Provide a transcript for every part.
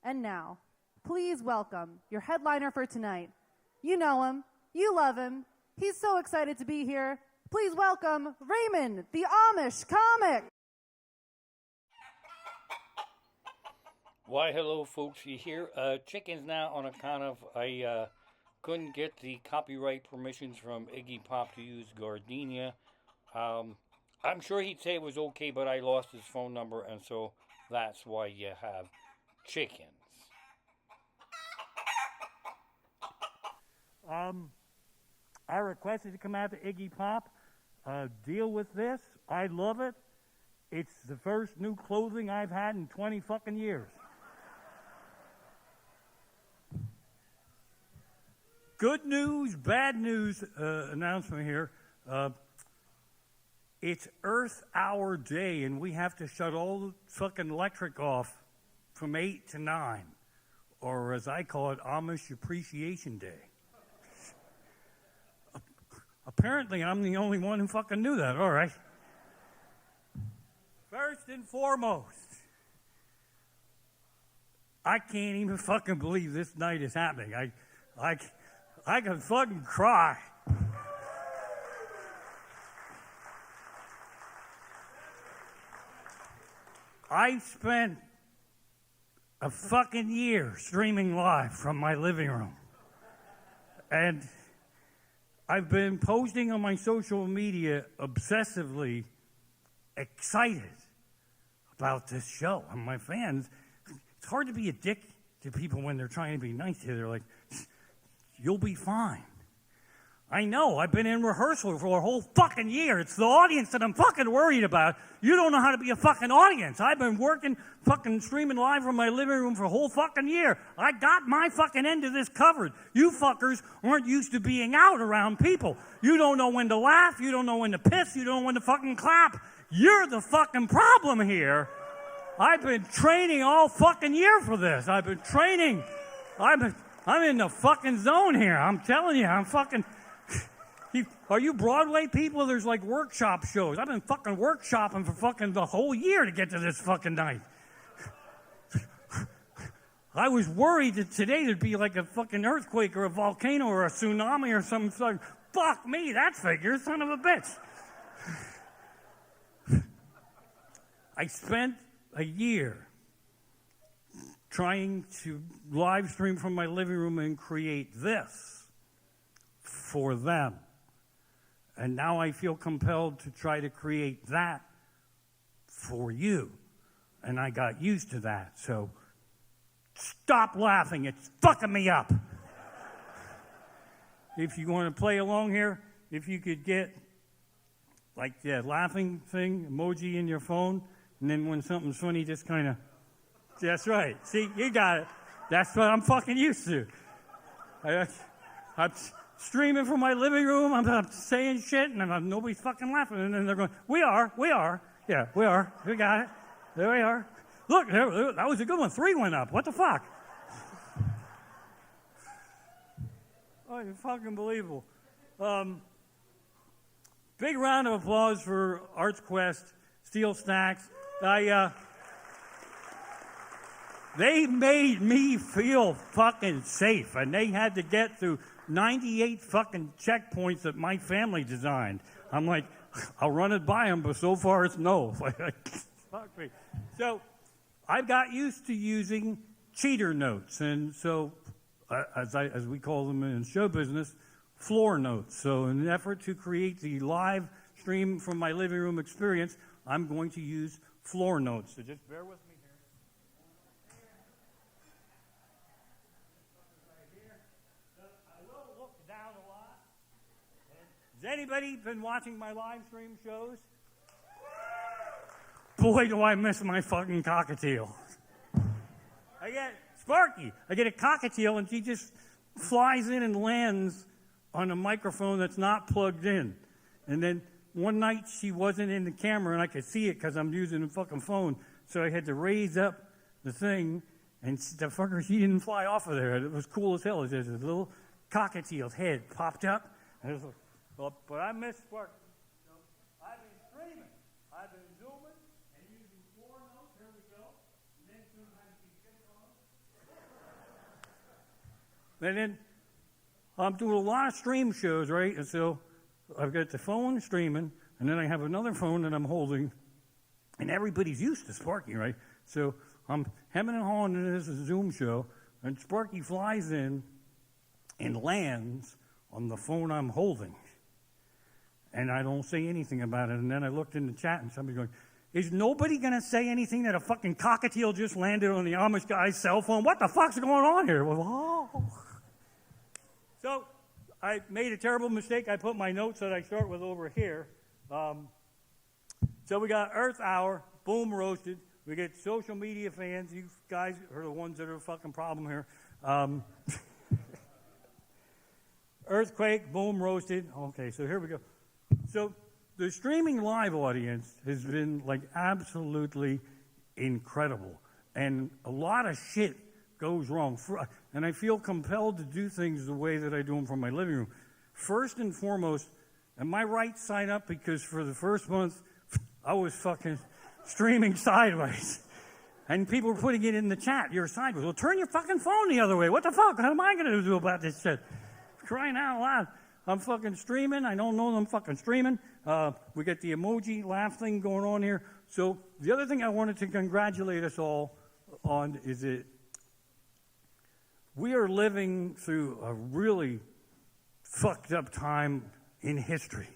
And now, please welcome your headliner for tonight. You know him. You love him. He's so excited to be here. Please welcome Raymond, the Amish comic. Why, hello, folks. You hear chickens now on account of I couldn't get the copyright permissions from Iggy Pop to use Gardenia. I'm sure he'd say it was okay, but I lost his phone number, and so that's why you have chickens. I requested to come out to Iggy Pop, deal with this. I love it. It's the first new clothing I've had in 20 fucking years. Good news, bad news announcement here. It's Earth Hour Day, and we have to shut all the fucking electric off from 8 to 9, or as I call it, Amish Appreciation Day. Apparently, I'm the only one who fucking knew that. All right. First and foremost, I can't even fucking believe this night is happening. I can fucking cry. I spent a fucking year streaming live from my living room. And I've been posting on my social media obsessively excited about this show. And my fans, it's hard to be a dick to people when they're trying to be nice to you. They're like, you'll be fine. I know, I've been in rehearsal for a whole fucking year. It's the audience that I'm fucking worried about. You don't know how to be a fucking audience. I've been working, fucking streaming live from my living room for a whole fucking year. I got my fucking end of this covered. You fuckers aren't used to being out around people. You don't know when to laugh. You don't know when to piss. You don't know when to fucking clap. You're the fucking problem here. I've been training all fucking year for this. I've been training. I'm in the fucking zone here. I'm telling you, I'm fucking... Are you Broadway people? There's like workshop shows. I've been fucking workshopping for fucking the whole year to get to this fucking night. I was worried that today there'd be like a fucking earthquake or a volcano or a tsunami or something. Fuck me, that figure, son of a bitch. I spent a year trying to live stream from my living room and create this for them. And now I feel compelled to try to create that for you. And I got used to that. So stop laughing. It's fucking me up. If you want to play along here, if you could get like the laughing thing, emoji in your phone, and then when something's funny, just kind of, that's right. See, you got it. That's what I'm fucking used to. I'm streaming from my living room, I'm saying shit, and nobody's fucking laughing. And then they're going, we are. Yeah, we are. We got it. There we are. Look, that was a good one. 3 went up. What the fuck? Oh, you're fucking believable. Big round of applause for ArtsQuest, SteelStacks. They made me feel fucking safe, and they had to get through 98 fucking checkpoints that my family designed. I'm like, I'll run it by them, but so far it's no. Fuck me. So I've got used to using cheater notes, and so as we call them in show business, floor notes. So in an effort to create the live stream from my living room experience, I'm going to use floor notes. So just bear with me. Has anybody been watching my live stream shows? Boy, do I miss my fucking cockatiel. I get Sparky. I get a cockatiel, and she just flies in and lands on a microphone that's not plugged in. And then one night she wasn't in the camera, and I could see it because I'm using the fucking phone. So I had to raise up the thing, and the fucker, she didn't fly off of there. It was cool as hell. There's a little cockatiel's head popped up, and it was like, but I miss Sparky. So I've been streaming. I've been zooming and using floor notes. Here we go. And then sometimes you click on And then I'm doing a lot of stream shows, right? And so I've got the phone streaming, and then I have another phone that I'm holding, and everybody's used to Sparky, right? So I'm hemming and hawing into this Zoom show, and Sparky flies in and lands on the phone I'm holding. And I don't say anything about it. And then I looked in the chat, and somebody's going, is nobody going to say anything that a fucking cockatiel just landed on the Amish guy's cell phone? What the fuck's going on here? Well, oh. So I made a terrible mistake. I put my notes that I start with over here. So we got Earth Hour, boom, roasted. We get social media fans. You guys are the ones that are a fucking problem here. Earthquake, boom, roasted. Okay, so here we go. So the streaming live audience has been like absolutely incredible. And a lot of shit goes wrong. And I feel compelled to do things the way that I do them from my living room. First and foremost, am I right side up? Because for the first month, I was fucking streaming sideways. And people were putting it in the chat, you're sideways. Well, turn your fucking phone the other way. What the fuck? What am I going to do about this shit? Crying out loud. I'm fucking streaming. I don't know I'm fucking streaming. We got the emoji laugh thing going on here. So the other thing I wanted to congratulate us all on is that we are living through a really fucked up time in history,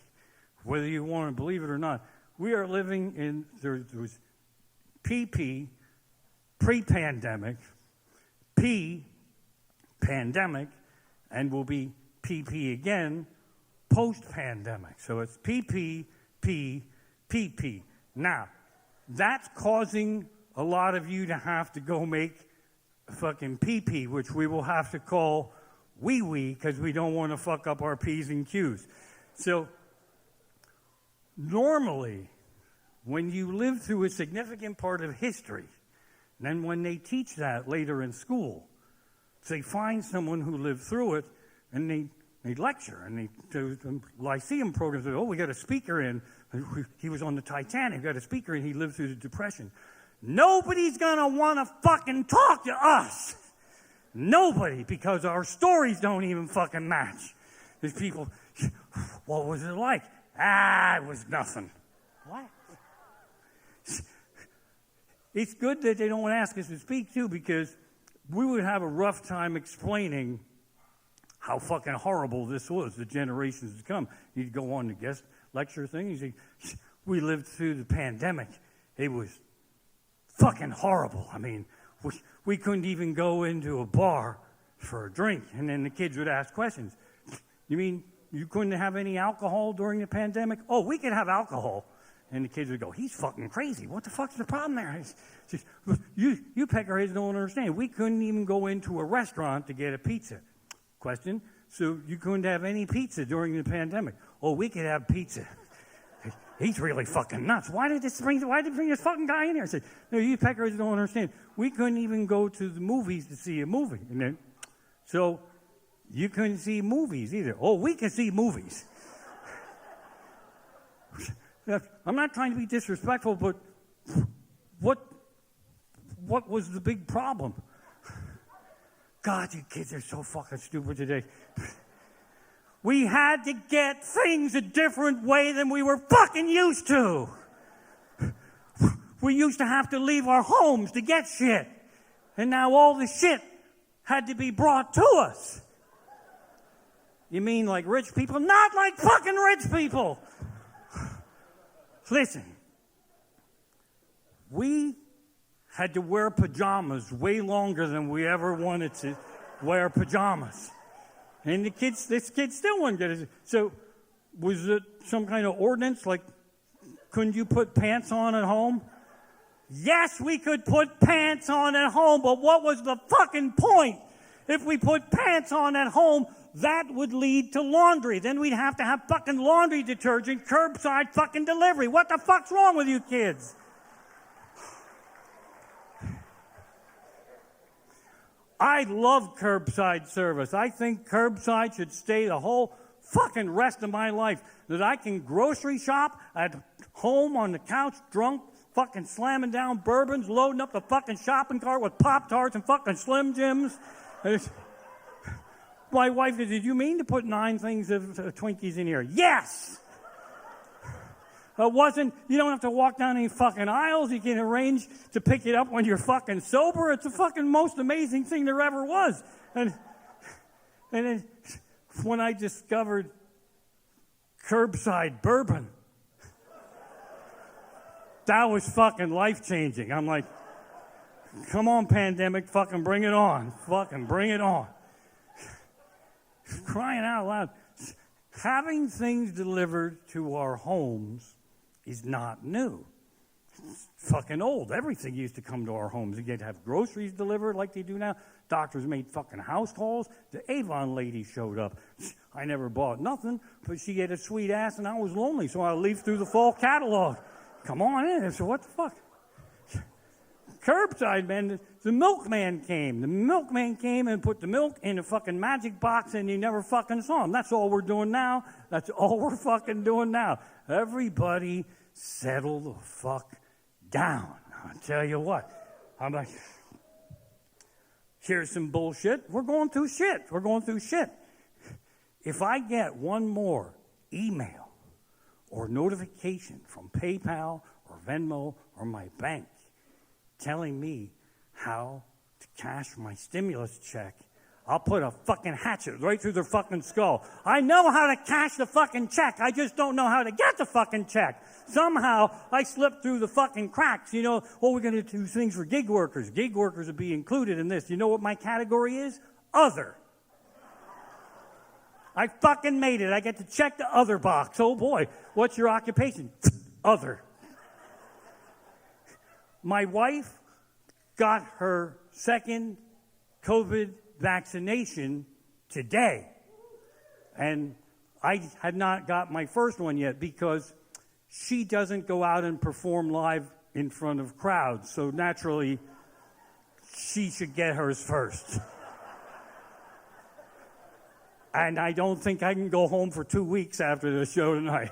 whether you want to believe it or not. We are living in, there was PP, pre-pandemic, P, pandemic, and will be PP again, post-pandemic. So it's PP, P, PP. Now, that's causing a lot of you to have to go make fucking PP, which we will have to call wee-wee because we don't want to fuck up our P's and Q's. So normally, when you live through a significant part of history, then when they teach that later in school, they find someone who lived through it, and they lecture, and they do Lyceum programs. Oh, we got a speaker in. He was on the Titanic. We got a speaker in. He lived through the Depression. Nobody's going to want to fucking talk to us. Nobody, because our stories don't even fucking match. There's people, what was it like? It was nothing. What? It's good that they don't ask us to speak, too, because we would have a rough time explaining how fucking horrible this was, the generations to come. You'd go on the guest lecture thing, you say, we lived through the pandemic. It was fucking horrible. I mean, we couldn't even go into a bar for a drink. And then the kids would ask questions. You mean you couldn't have any alcohol during the pandemic? Oh, we could have alcohol. And the kids would go, he's fucking crazy. What the fuck's the problem there? Just, you peckerheads don't understand. We couldn't even go into a restaurant to get a pizza. Question, so you couldn't have any pizza during the pandemic? Oh, we could have pizza. He's really fucking nuts. Why did they bring this fucking guy in here? I said, no, you peckerheads don't understand. We couldn't even go to the movies to see a movie. And then, so you couldn't see movies either. Oh, we can see movies. I'm not trying to be disrespectful, but what was the big problem? God, you kids are so fucking stupid today. We had to get things a different way than we were fucking used to. We used to have to leave our homes to get shit. And now all the shit had to be brought to us. You mean like rich people? Not like fucking rich people. Listen, we had to wear pajamas way longer than we ever wanted to wear pajamas. And this kid still wouldn't get it. So was it some kind of ordinance, like couldn't you put pants on at home? Yes, we could put pants on at home, but what was the fucking point? If we put pants on at home, that would lead to laundry. Then we'd have to have fucking laundry detergent, curbside fucking delivery. What the fuck's wrong with you kids? I love curbside service. I think curbside should stay the whole fucking rest of my life. That I can grocery shop at home on the couch, drunk, fucking slamming down bourbons, loading up the fucking shopping cart with Pop-Tarts and fucking Slim Jims. My wife said, did you mean to put 9 things of Twinkies in here? Yes! It wasn't, you don't have to walk down any fucking aisles. You can arrange to pick it up when you're fucking sober. It's the fucking most amazing thing there ever was. And then when I discovered curbside bourbon, that was fucking life-changing. I'm like, come on, pandemic, fucking bring it on. Fucking bring it on. Crying out loud. Having things delivered to our homes is not new. It's fucking old. Everything used to come to our homes. You get to have groceries delivered like they do now. Doctors made fucking house calls. The Avon lady showed up. I never bought nothing, but she had a sweet ass and I was lonely, so I leafed through the fall catalog. Come on in. So what the fuck? Curbside, man. The milkman came. The milkman came and put the milk in a fucking magic box and you never fucking saw him. That's all we're doing now. That's all we're fucking doing now. Everybody settle the fuck down. I'll tell you what. I'm like, here's some bullshit. We're going through shit. We're going through shit. If I get one more email or notification from PayPal or Venmo or my bank telling me how to cash my stimulus check, I'll put a fucking hatchet right through their fucking skull. I know how to cash the fucking check. I just don't know how to get the fucking check. Somehow, I slipped through the fucking cracks. You know, we're going to do things for gig workers. Gig workers will be included in this. You know what my category is? Other. I fucking made it. I get to check the other box. Oh boy, what's your occupation? Other. My wife got her second COVID vaccination today. And I had not got my first one yet because she doesn't go out and perform live in front of crowds. So naturally, she should get hers first. And I don't think I can go home for 2 weeks after the show tonight.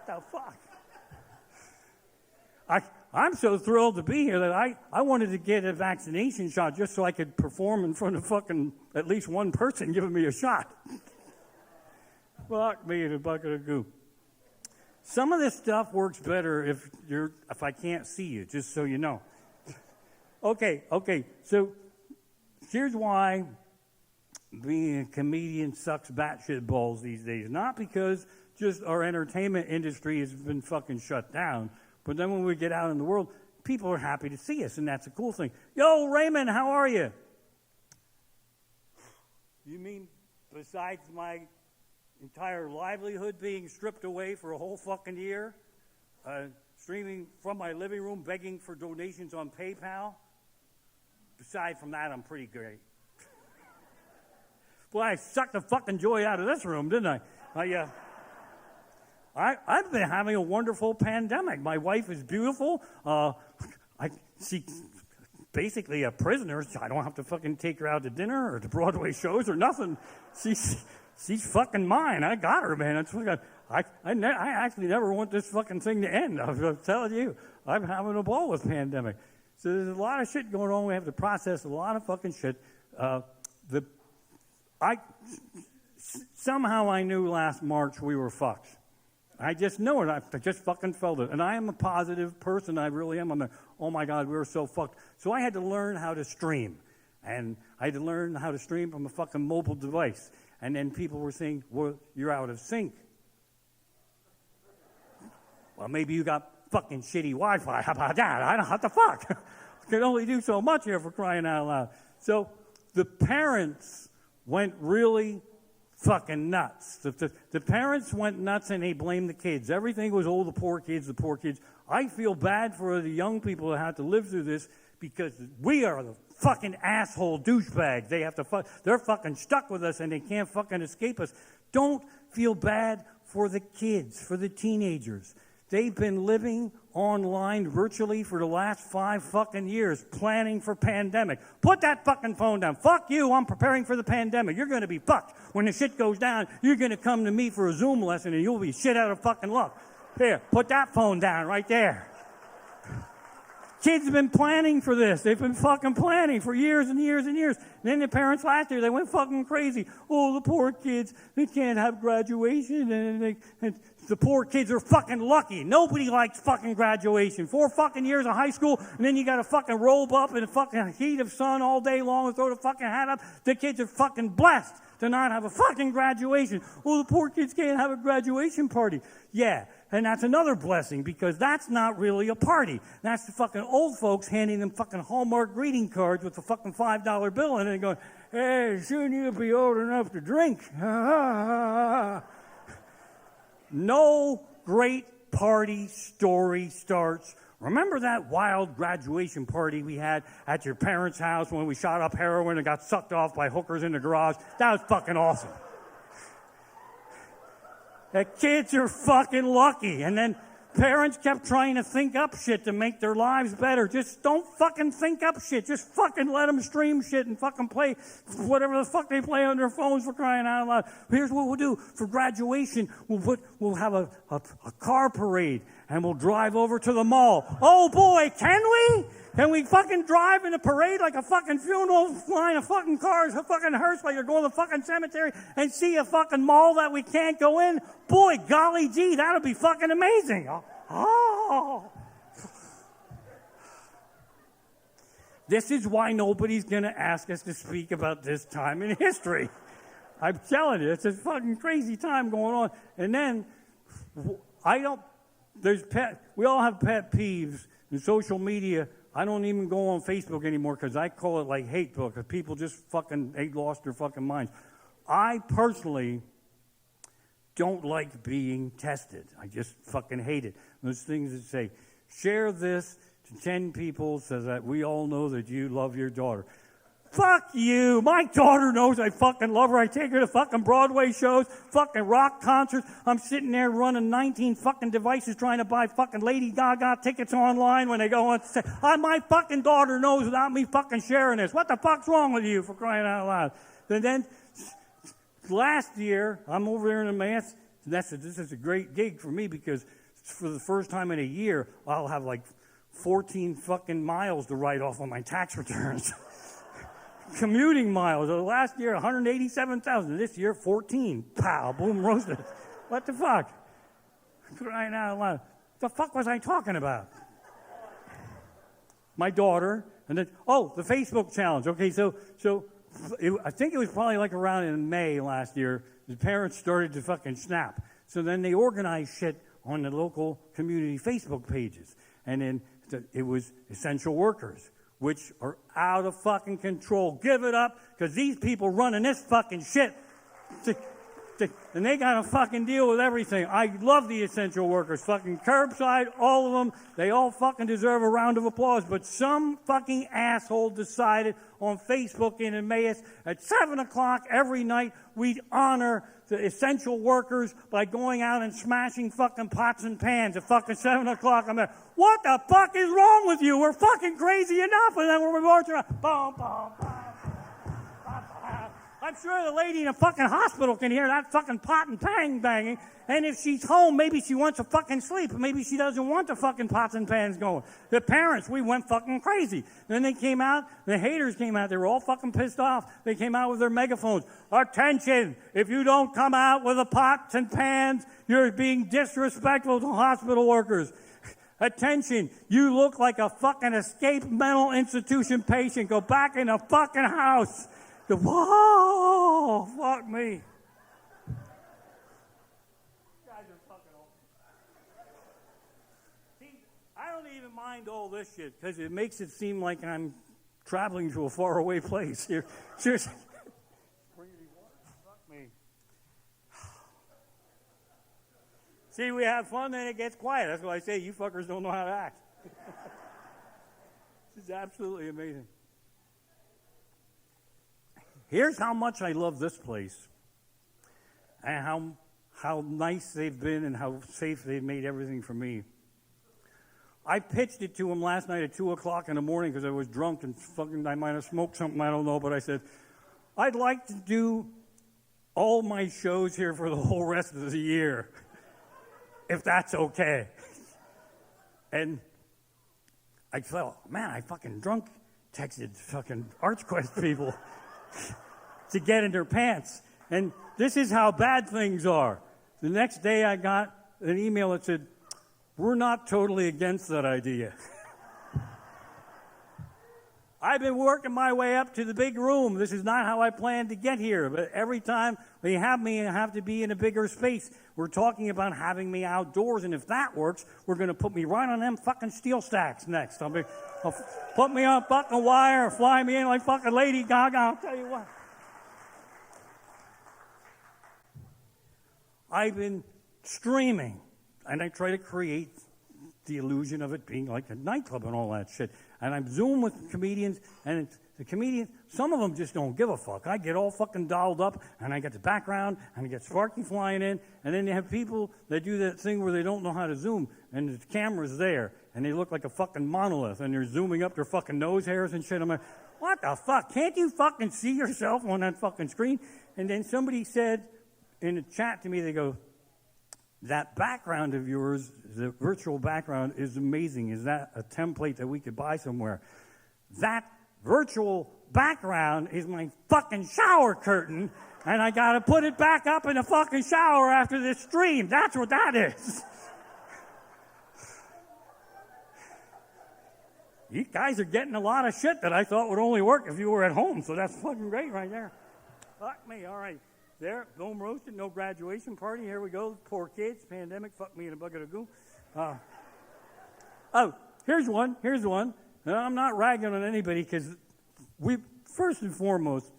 What the fuck? I'm so thrilled to be here that I wanted to get a vaccination shot just so I could perform in front of fucking at least one person giving me a shot. Fuck me in a bucket of goo. Some of this stuff works better if I can't see you, just so you know. Okay, so here's why being a comedian sucks batshit balls these days. Not because just our entertainment industry has been fucking shut down, but then when we get out in the world, people are happy to see us, and that's a cool thing. Yo, Raymond, how are you? You mean besides my entire livelihood being stripped away for a whole fucking year? Streaming from my living room, begging for donations on PayPal? Aside from that, I'm pretty great. Well, I sucked the fucking joy out of this room, didn't I? I've been having a wonderful pandemic. My wife is beautiful. She's basically a prisoner. So I don't have to fucking take her out to dinner or to Broadway shows or nothing. She's fucking mine. I got her, man. It's fucking, I actually never want this fucking thing to end. I'm telling you, I'm having a ball with pandemic. So there's a lot of shit going on. We have to process a lot of fucking shit. Somehow I knew last March we were fucked. I just know it. I just fucking felt it. And I am a positive person. I really am. I'm like, oh my God, we were so fucked. So I had to learn how to stream. And I had to learn how to stream from a fucking mobile device. And then people were saying, well, you're out of sync. Well, maybe you got fucking shitty Wi-Fi. How about that? I don't know what the fuck. I can only do so much here for crying out loud. So the parents went really fucking nuts. The parents went nuts and they blamed the kids. Everything was, oh, the poor kids, the poor kids. I feel bad for the young people that have to live through this because we are the fucking asshole douchebags. They're fucking stuck with us and they can't fucking escape us. Don't feel bad for the kids, for the teenagers. They've been living online virtually for the last 5 fucking years, planning for pandemic. Put that fucking phone down. Fuck you, I'm preparing for the pandemic. You're going to be fucked. When the shit goes down, you're going to come to me for a Zoom lesson and you'll be shit out of fucking luck. Here, put that phone down right there. Kids have been planning for this. They've been fucking planning for years and years and years. And then the parents last year, they went fucking crazy. Oh, the poor kids, they can't have graduation. And the poor kids are fucking lucky. Nobody likes fucking graduation. 4 fucking years of high school, and then you got to fucking robe up in the fucking heat of sun all day long and throw the fucking hat up. The kids are fucking blessed to not have a fucking graduation. Oh, the poor kids can't have a graduation party. Yeah, and that's another blessing, because that's not really a party. That's the fucking old folks handing them fucking Hallmark greeting cards with a fucking $5 bill in it and going, hey, soon you'll be old enough to drink. No great party story starts. Remember that wild graduation party we had at your parents' house when we shot up heroin and got sucked off by hookers in the garage? That was fucking awesome. The kids are fucking lucky. And then parents kept trying to think up shit to make their lives better. Just don't fucking think up shit. Just fucking let them stream shit and fucking play whatever the fuck they play on their phones, for crying out loud. Here's what we'll do. For graduation, we'll have a car parade, and we'll drive over to the mall. Oh boy, can we? Can we fucking drive in a parade like a fucking funeral line of fucking cars, a fucking hearse like you're going to the fucking cemetery, and see a fucking mall that we can't go in? Boy, golly gee, that'll be fucking amazing. Oh. This is why nobody's going to ask us to speak about this time in history. I'm telling you, it's a fucking crazy time going on. And then, we all have pet peeves in social media. I don't even go on Facebook anymore because I call it like hate book, because people just fucking, they lost their fucking minds. I personally don't like being tested. I just fucking hate it. Those things that say, share this to 10 people so that we all know that you love your daughter. Fuck you. My daughter knows I fucking love her. I take her to fucking Broadway shows, fucking rock concerts. I'm sitting there running 19 fucking devices trying to buy fucking Lady Gaga tickets online when they go on. My fucking daughter knows without me fucking sharing this. What the fuck's wrong with you, for crying out loud? And then last year, I'm over there in Emmaus. This is a great gig for me, because for the first time in a year, I'll have like 14 fucking miles to write off on my tax returns. Commuting miles. Last year, 187,000. This year, 14. Pow, boom, roasted. What the fuck? Crying out loud. The fuck was I talking about? My daughter, and then, the Facebook challenge. Okay, so I think it was probably like around in May last year, the parents started to fucking snap. So then they organized shit on the local community Facebook pages. And then it was essential workers, which are out of fucking control. Give it up, because these people running this fucking shit, and they got to fucking deal with everything. I love the essential workers, fucking curbside, all of them. They all fucking deserve a round of applause. But some fucking asshole decided on Facebook in Emmaus at 7 o'clock every night we'd honor the essential workers by going out and smashing fucking pots and pans at fucking 7 o'clock. I'm like, what the fuck is wrong with you? We're fucking crazy enough. And then we're marching around. Boom, boom, boom. I'm sure the lady in a fucking hospital can hear that fucking pot and pan banging. And if she's home, maybe she wants to fucking sleep. Maybe she doesn't want the fucking pots and pans going. The parents, we went fucking crazy. Then they came out, the haters came out. They were all fucking pissed off. They came out with their megaphones. Attention, if you don't come out with the pots and pans, you're being disrespectful to hospital workers. Attention, you look like a fucking escaped mental institution patient. Go back in the fucking house. Whoa, fuck me. Guys are fucking awesome. See, I don't even mind all this shit, because it makes it seem like I'm traveling to a faraway place here. Seriously. Fuck me. See, we have fun, then it gets quiet. That's why I say you fuckers don't know how to act. This is absolutely amazing. Here's how much I love this place, and how nice they've been and how safe they've made everything for me. I pitched it to them last night at 2 o'clock in the morning because I was drunk and fucking I might have smoked something, I don't know, but I said, I'd like to do all my shows here for the whole rest of the year, if that's okay. And I felt, man, I fucking drunk texted fucking ArtsQuest people to get in their pants. And this is how bad things are. The next day I got an email that said, we're not totally against that idea. I've been working my way up to the big room. This is not how I planned to get here. But every time they have me, I have to be in a bigger space. We're talking about having me outdoors, and if that works, we're going to put me right on them fucking SteelStacks next. I'll put me on fucking wire, fly me in like fucking Lady Gaga. I'll tell you what. I've been streaming, and I try to create the illusion of it being like a nightclub and all that shit. And I'm Zoom with comedians, and the comedians, some of them just don't give a fuck. I get all fucking dolled up, and I get the background, and I get Sparky flying in, and then you have people that do that thing where they don't know how to Zoom, and the camera's there, and they look like a fucking monolith, and they're zooming up their fucking nose hairs and shit. I'm like, what the fuck? Can't you fucking see yourself on that fucking screen? And then somebody said in the chat to me, they go, that background of yours, the virtual background, is amazing. Is that a template that we could buy somewhere? That virtual background is my fucking shower curtain, and I gotta put it back up in the fucking shower after this stream. That's what that is. You guys are getting a lot of shit that I thought would only work if you were at home, so that's fucking great right there. Fuck me, all right. There, boom roasted, no graduation party. Here we go. Poor kids, pandemic, fuck me in a bucket of goo. Oh, here's one. Now, I'm not ragging on anybody because first and foremost,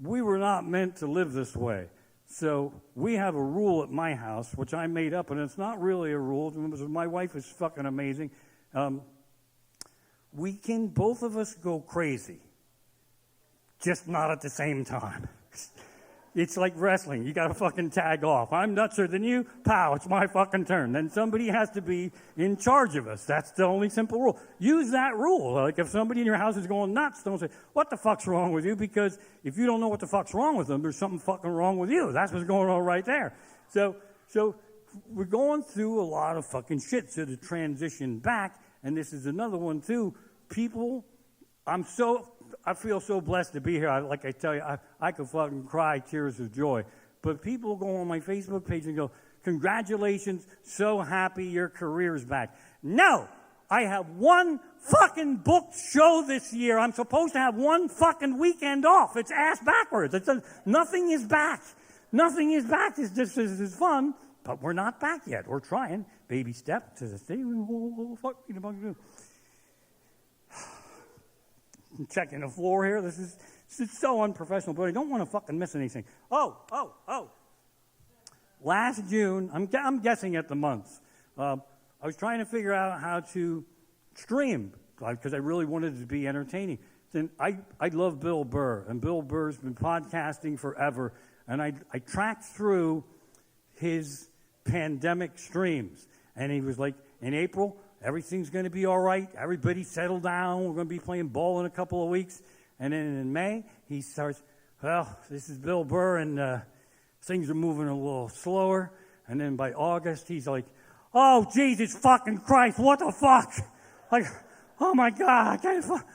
we were not meant to live this way. So we have a rule at my house, which I made up, and it's not really a rule. My wife is fucking amazing. We can, both of us, go crazy, just not at the same time. It's like wrestling. You got to fucking tag off. I'm nutser than you. Pow, it's my fucking turn. Then somebody has to be in charge of us. That's the only simple rule. Use that rule. Like if somebody in your house is going nuts, don't say, what the fuck's wrong with you? Because if you don't know what the fuck's wrong with them, there's something fucking wrong with you. That's what's going on right there. So we're going through a lot of fucking shit. So to transition back, and this is another one too, people, I feel so blessed to be here. Like I tell you, I could fucking cry tears of joy. But people go on my Facebook page and go, congratulations, so happy your career's back. No! I have one fucking booked show this year. I'm supposed to have one fucking weekend off. It's ass backwards. Nothing is back. Nothing is back. This is fun, but we're not back yet. We're trying. Baby step to the state. Fuck me the bug do. I'm checking the floor here. This is so unprofessional, but I don't want to fucking miss anything. Oh. Last June, I'm guessing at the month, I was trying to figure out how to stream because I really wanted it to be entertaining. Then I love Bill Burr, and Bill Burr's been podcasting forever, and I tracked through his pandemic streams, and he was like, in April, everything's going to be all right. Everybody settle down. We're going to be playing ball in a couple of weeks. And then in May, he starts, well, this is Bill Burr, and things are moving a little slower. And then by August, he's like, oh, Jesus fucking Christ, what the fuck? Like, oh, my God, I can't fuck.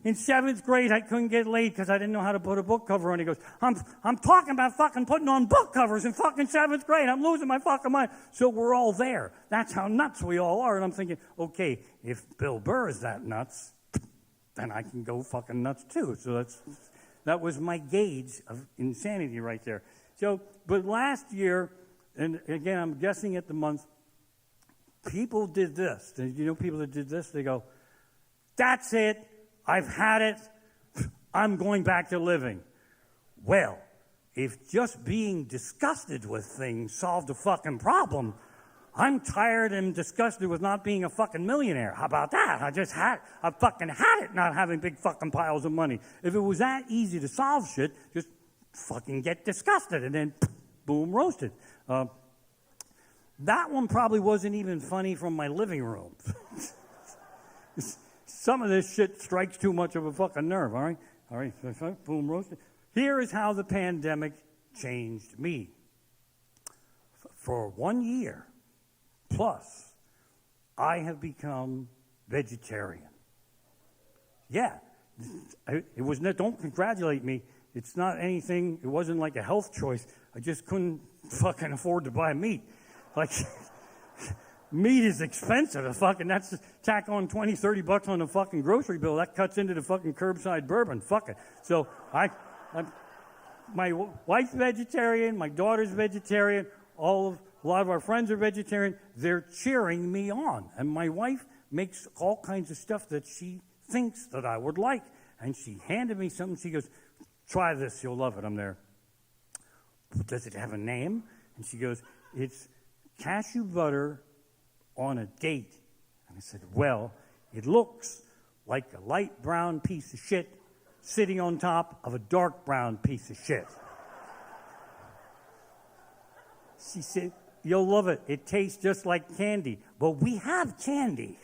In 7th grade, I couldn't get laid because I didn't know how to put a book cover on. He goes, I'm talking about fucking putting on book covers in fucking 7th grade. I'm losing my fucking mind. So we're all there. That's how nuts we all are. And I'm thinking, okay, if Bill Burr is that nuts, then I can go fucking nuts too. So that was my gauge of insanity right there. So, but last year, and again, I'm guessing at the month, people did this. You know people that did this? They go, that's it. I've had it. I'm going back to living. Well, if just being disgusted with things solved a fucking problem, I'm tired and disgusted with not being a fucking millionaire. How about that? I fucking had it not having big fucking piles of money. If it was that easy to solve shit, just fucking get disgusted and then boom, roasted. That one probably wasn't even funny from my living room. Some of this shit strikes too much of a fucking nerve, all right? All right, boom, roasted. Here is how the pandemic changed me. For 1 year plus, I have become vegetarian. Yeah. It was not, don't congratulate me. It's not anything, it wasn't like a health choice. I just couldn't fucking afford to buy meat. Like, meat is expensive. That's tack on 20, 30 bucks on the fucking grocery bill. That cuts into the fucking curbside bourbon. Fuck it. So my wife's vegetarian, my daughter's vegetarian, a lot of our friends are vegetarian. They're cheering me on. And my wife makes all kinds of stuff that she thinks that I would like. And she handed me something. She goes, try this, you'll love it. I'm there. Does it have a name? And she goes, it's cashew butter on a date. And I said, well, it looks like a light brown piece of shit sitting on top of a dark brown piece of shit. She said, you'll love it. It tastes just like candy. But we have candy.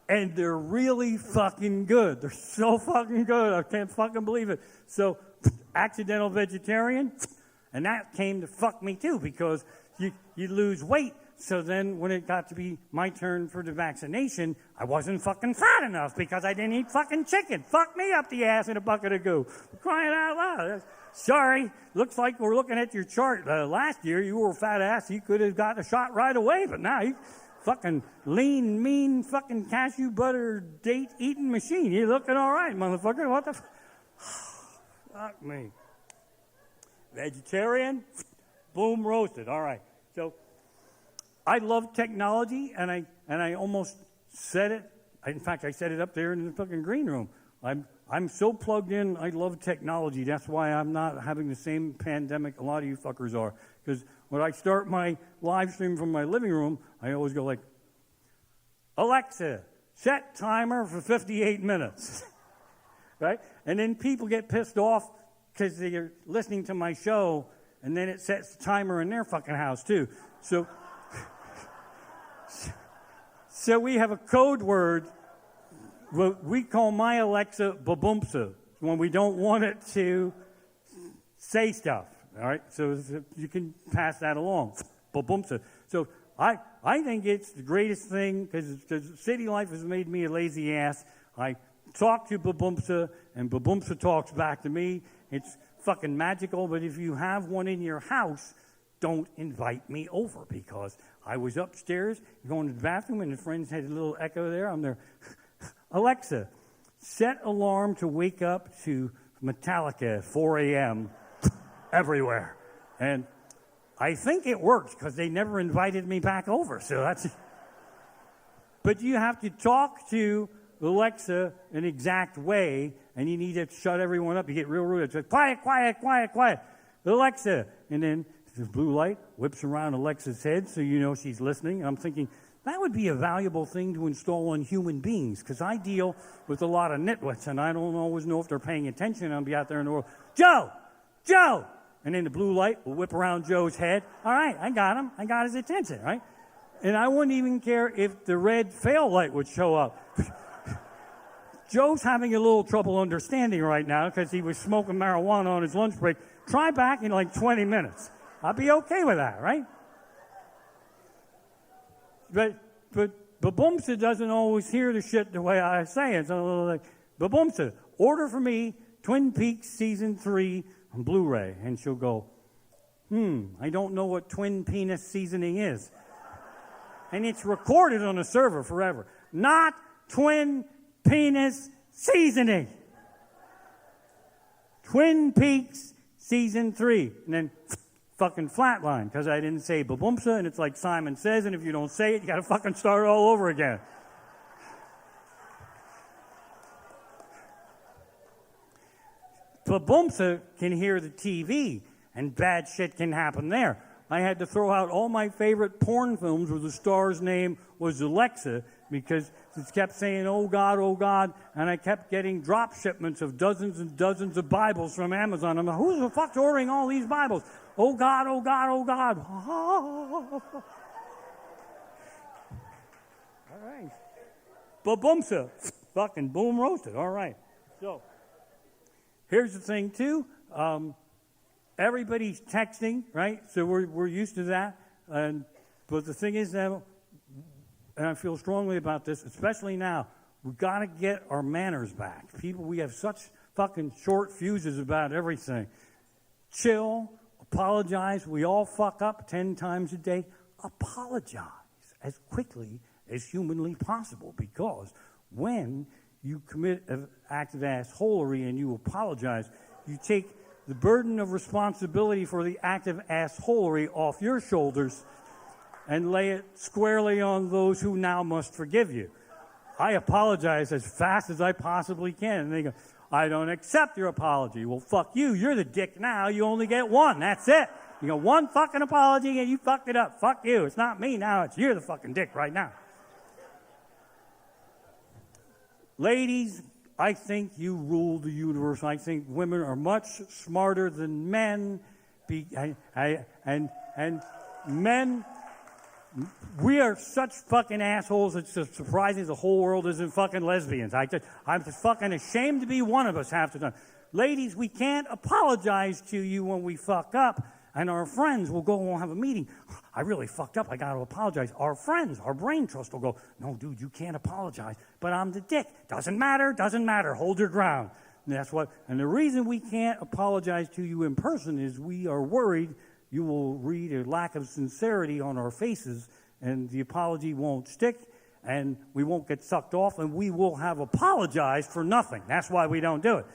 And they're really fucking good. They're so fucking good. I can't fucking believe it. So, accidental vegetarian. And that came to fuck me too, because you lose weight. So then when it got to be my turn for the vaccination, I wasn't fucking fat enough because I didn't eat fucking chicken. Fuck me up the ass in a bucket of goo. Crying out loud. Sorry, looks like we're looking at your chart. Last year you were a fat ass. You could have got a shot right away, but now you fucking lean, mean, fucking cashew butter date eating machine. You're looking all right, motherfucker. What the fuck me. Vegetarian, boom, roasted. All right. So I love technology, and I almost said it. In fact, I said it up there in the fucking green room. I'm so plugged in. I love technology. That's why I'm not having the same pandemic a lot of you fuckers are. Because when I start my live stream from my living room, I always go like, Alexa, set timer for 58 minutes. Right? And then people get pissed off because they're listening to my show, and then it sets the timer in their fucking house too. So we have a code word. We call my Alexa Babumpsa when we don't want it to say stuff. All right, so you can pass that along. Babumpsa. So I think it's the greatest thing because city life has made me a lazy ass. I talk to Babumpsa, and Babumpsa talks back to me. It's fucking magical, but if you have one in your house, don't invite me over because I was upstairs going to the bathroom, and the friends had a little echo there. I'm there. Alexa, set alarm to wake up to Metallica at 4 a.m. everywhere. And I think it works because they never invited me back over. So that's. But you have to talk to Alexa an exact way, and you need to shut everyone up. You get real rude. It's like, quiet, quiet, quiet, quiet. Alexa. And then the blue light whips around Alexa's head so you know she's listening. And I'm thinking, that would be a valuable thing to install on human beings because I deal with a lot of nitwits, and I don't always know if they're paying attention. I'll be out there in the world, Joe! And then the blue light will whip around Joe's head. All right, I got him. I got his attention, right? And I wouldn't even care if the red fail light would show up. Joe's having a little trouble understanding right now because he was smoking marijuana on his lunch break. Try back in like 20 minutes. I'll be okay with that, right? But Babumsa doesn't always hear the shit the way I say it. So like, Babumsa, order for me Twin Peaks Season 3 on Blu-ray. And she'll go, I don't know what twin penis seasoning is. And it's recorded on a server forever. Not twin penis seasoning. Twin Peaks Season 3. And then fucking flatline because I didn't say Babumsa, and it's like Simon Says, and if you don't say it, you got to fucking start all over again. Babumsa can hear the TV, and bad shit can happen there. I had to throw out all my favorite porn films where the star's name was Alexa because it kept saying, oh God, and I kept getting drop shipments of dozens and dozens of Bibles from Amazon. I'm like, who the fuck's ordering all these Bibles? Oh God. All right. Babumsa. Fucking boom roasted. All right. So, here's the thing, too. Everybody's texting, right? So we're used to that. But the thing is that, and I feel strongly about this, especially now, We got to get our manners back. People, we have such fucking short fuses about everything. Chill, apologize. We all fuck up 10 times a day. Apologize as quickly as humanly possible, because when you commit an act of assholery and you apologize, you take the burden of responsibility for the act of assholery off your shoulders and lay it squarely on those who now must forgive you. I apologize as fast as I possibly can. And they go, I don't accept your apology. Well, fuck you. You're the dick now. You only get one. That's it. You got one fucking apology and you fucked it up. Fuck you. It's not me now. It's you're the fucking dick right now. Ladies, I think you rule the universe. I think women are much smarter than men. And men, we are such fucking assholes. It's just surprising the whole world isn't fucking lesbians. I'm just fucking ashamed to be one of us half the time. Ladies, we can't apologize to you when we fuck up. And our friends will go and have a meeting. I really fucked up. I got to apologize. Our friends, our brain trust will go, no, dude, you can't apologize. But I'm the dick. Doesn't matter. Doesn't matter. Hold your ground. And that's what. And the reason we can't apologize to you in person is we are worried you will read a lack of sincerity on our faces, and the apology won't stick, and we won't get sucked off, and we will have apologized for nothing. That's why we don't do it.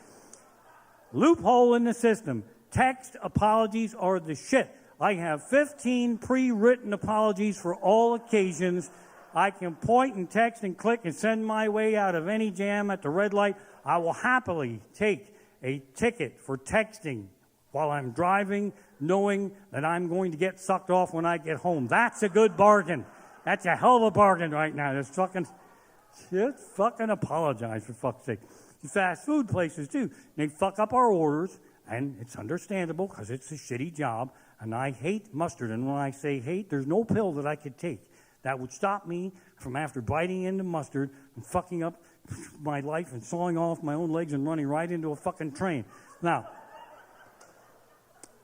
Loophole in the system. Text apologies are the shit. I have 15 pre-written apologies for all occasions. I can point and text and click and send my way out of any jam at the red light. I will happily take a ticket for texting while I'm driving, knowing that I'm going to get sucked off when I get home. That's a good bargain. That's a hell of a bargain right now. Just fucking apologize, for fuck's sake. The fast food places, too, they fuck up our orders. And it's understandable because it's a shitty job, and I hate mustard. And when I say hate, there's no pill that I could take that would stop me from, after biting into mustard and fucking up my life and sawing off my own legs and running right into a fucking train. Now,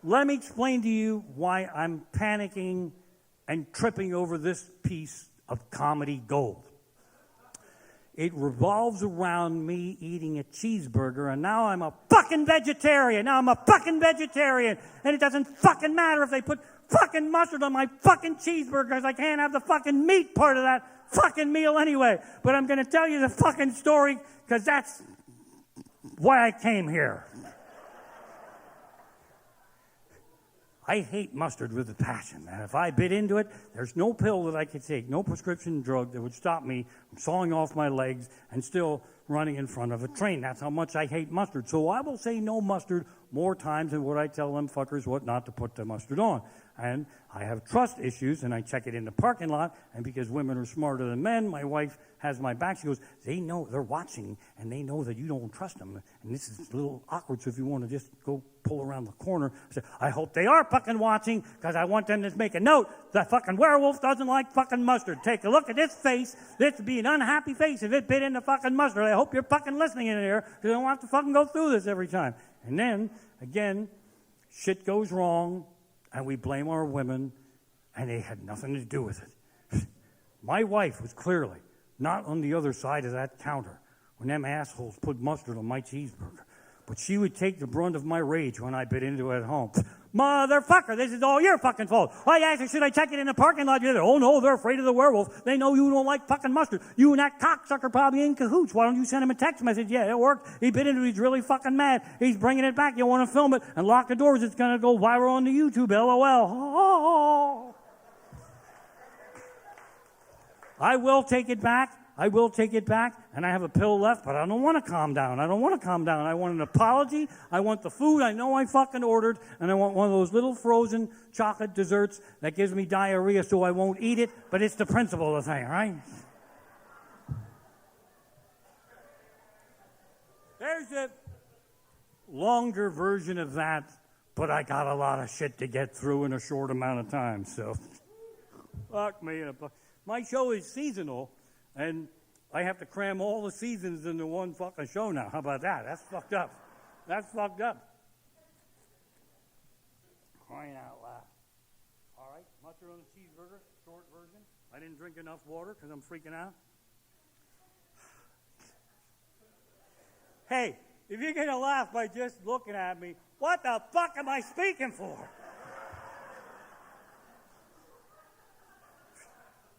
let me explain to you why I'm panicking and tripping over this piece of comedy gold. It revolves around me eating a cheeseburger, and now I'm a fucking vegetarian. And it doesn't fucking matter if they put fucking mustard on my fucking cheeseburger, because I can't have the fucking meat part of that fucking meal anyway. But I'm going to tell you the fucking story, because that's why I came here. I hate mustard with a passion, and if I bit into it, there's no pill that I could take, no prescription drug that would stop me from sawing off my legs and still running in front of a train. That's how much I hate mustard. So I will say no mustard more times than what I tell them fuckers what not to put the mustard on. And I have trust issues, and I check it in the parking lot, and because women are smarter than men, my wife has my back. She goes, they know, they're watching, and they know that you don't trust them. And this is a little awkward, so if you want to just go pull around the corner, I say, I hope they are fucking watching, because I want them to make a note. The fucking werewolf doesn't like fucking mustard. Take a look at this face. This would be an unhappy face if it bit into fucking mustard. I hope you're fucking listening in here, because I don't have to fucking go through this every time. And then, again, shit goes wrong, and we blame our women, and they had nothing to do with it. My wife was clearly not on the other side of that counter when them assholes put mustard on my cheeseburger. But she would take the brunt of my rage when I bit into it at home. Motherfucker, this is all your fucking fault. I asked her, should I check it in the parking lot? You're there. Oh, no, they're afraid of the werewolf. They know you don't like fucking mustard. You and that cocksucker probably in cahoots. Why don't you send him a text message? Yeah, it worked. He bit into it. He's really fucking mad. He's bringing it back. You want to film it and lock the doors. It's going to go viral on the YouTube. LOL. Oh. I will take it back. And I have a pill left, but I don't want to calm down. I want an apology. I want the food I know I fucking ordered, and I want one of those little frozen chocolate desserts that gives me diarrhea so I won't eat it, but it's the principle of the thing, right? There's a longer version of that, but I got a lot of shit to get through in a short amount of time, so fuck me. My show is seasonal, and I have to cram all the seasons into one fucking show now. How about that? That's fucked up. Crying out loud. All right, mustard on the cheeseburger, short version. I didn't drink enough water because I'm freaking out. Hey, if you're going to laugh by just looking at me, what the fuck am I speaking for?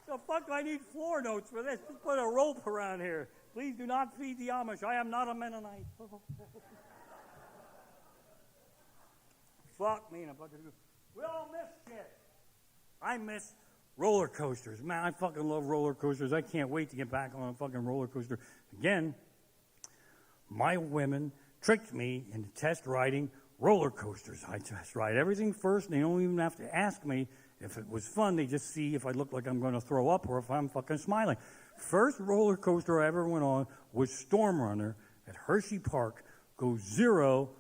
The fuck do I need floor notes for this? Just put a rope around here. Please do not feed the Amish. I am not a Mennonite. Fuck me in a bucket of... We all miss shit. I miss roller coasters. Man, I fucking love roller coasters. I can't wait to get back on a fucking roller coaster again. My women tricked me into test riding roller coasters. I test ride everything first, and they don't even have to ask me if it was fun. They just see if I look like I'm going to throw up or if I'm fucking smiling. First roller coaster I ever went on was Storm Runner at Hershey Park. Goes 0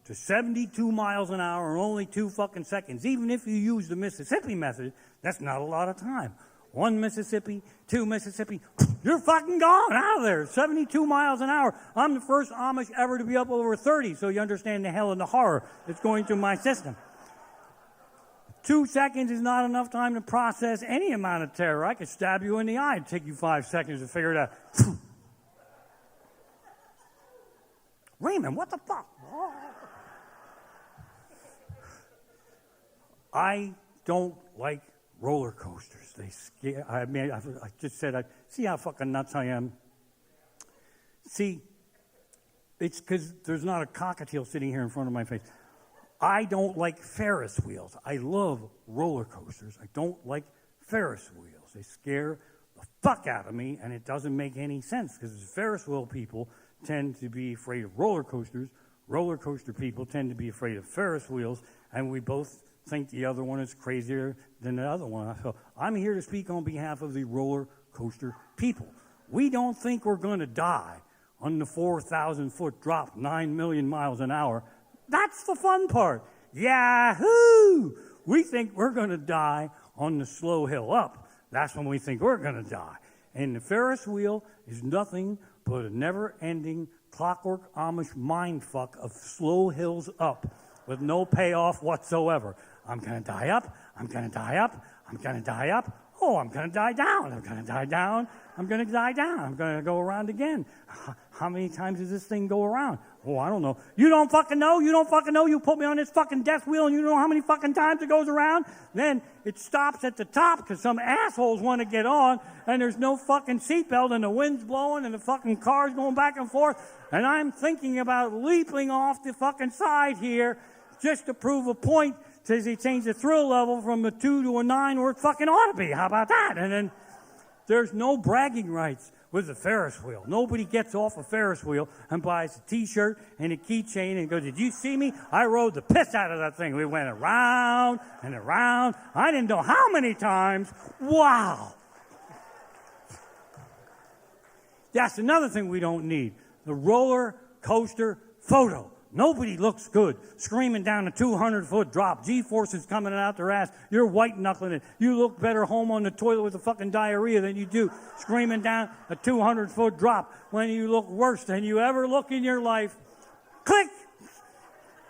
to 72 miles an hour in only 2 fucking seconds. Even if you use the Mississippi method, that's not a lot of time. 1 Mississippi, 2 Mississippi, you're fucking gone out of there. 72 miles an hour. I'm the first Amish ever to be up over 30, so you understand the hell and the horror that's going through my system. 2 seconds is not enough time to process any amount of terror. I could stab you in the eye. It'd take you 5 seconds to figure it out. Raymond, what the fuck? I don't like roller coasters. They scare. I mean, I just said, see how fucking nuts I am? See, it's because there's not a cockatiel sitting here in front of my face. I don't like Ferris wheels. I love roller coasters. I don't like Ferris wheels. They scare the fuck out of me, and it doesn't make any sense because Ferris wheel people tend to be afraid of roller coasters. Roller coaster people tend to be afraid of Ferris wheels, and we both think the other one is crazier than the other one. So I'm here to speak on behalf of the roller coaster people. We don't think we're going to die on the 4,000-foot drop, 9 million miles an hour. That's the fun part. Yahoo! We think we're going to die on the slow hill up. That's when we think we're going to die. And the Ferris wheel is nothing but a never-ending clockwork Amish mindfuck of slow hills up with no payoff whatsoever. I'm going to die up. I'm going to die up. I'm going to die up. Oh, I'm going to die down. I'm going to die down. I'm going to die down. I'm going to go around again. How many times does this thing go around? Oh, I don't know. You don't fucking know? You don't fucking know? You put me on this fucking death wheel and you know how many fucking times it goes around? Then it stops at the top because some assholes want to get on and there's no fucking seatbelt and the wind's blowing and the fucking car's going back and forth. And I'm thinking about leaping off the fucking side here just to prove a point. Says he changed the thrill level from a 2 to a 9 where it fucking ought to be. How about that? And then there's no bragging rights with the Ferris wheel. Nobody gets off a Ferris wheel and buys a T-shirt and a keychain and goes, did you see me? I rode the piss out of that thing. We went around and around. I didn't know how many times. Wow. That's another thing we don't need. The roller coaster photo. Nobody looks good screaming down a 200-foot drop. G-forces coming out their ass. You're white-knuckling it. You look better home on the toilet with the fucking diarrhea than you do screaming down a 200-foot drop when you look worse than you ever look in your life. Click!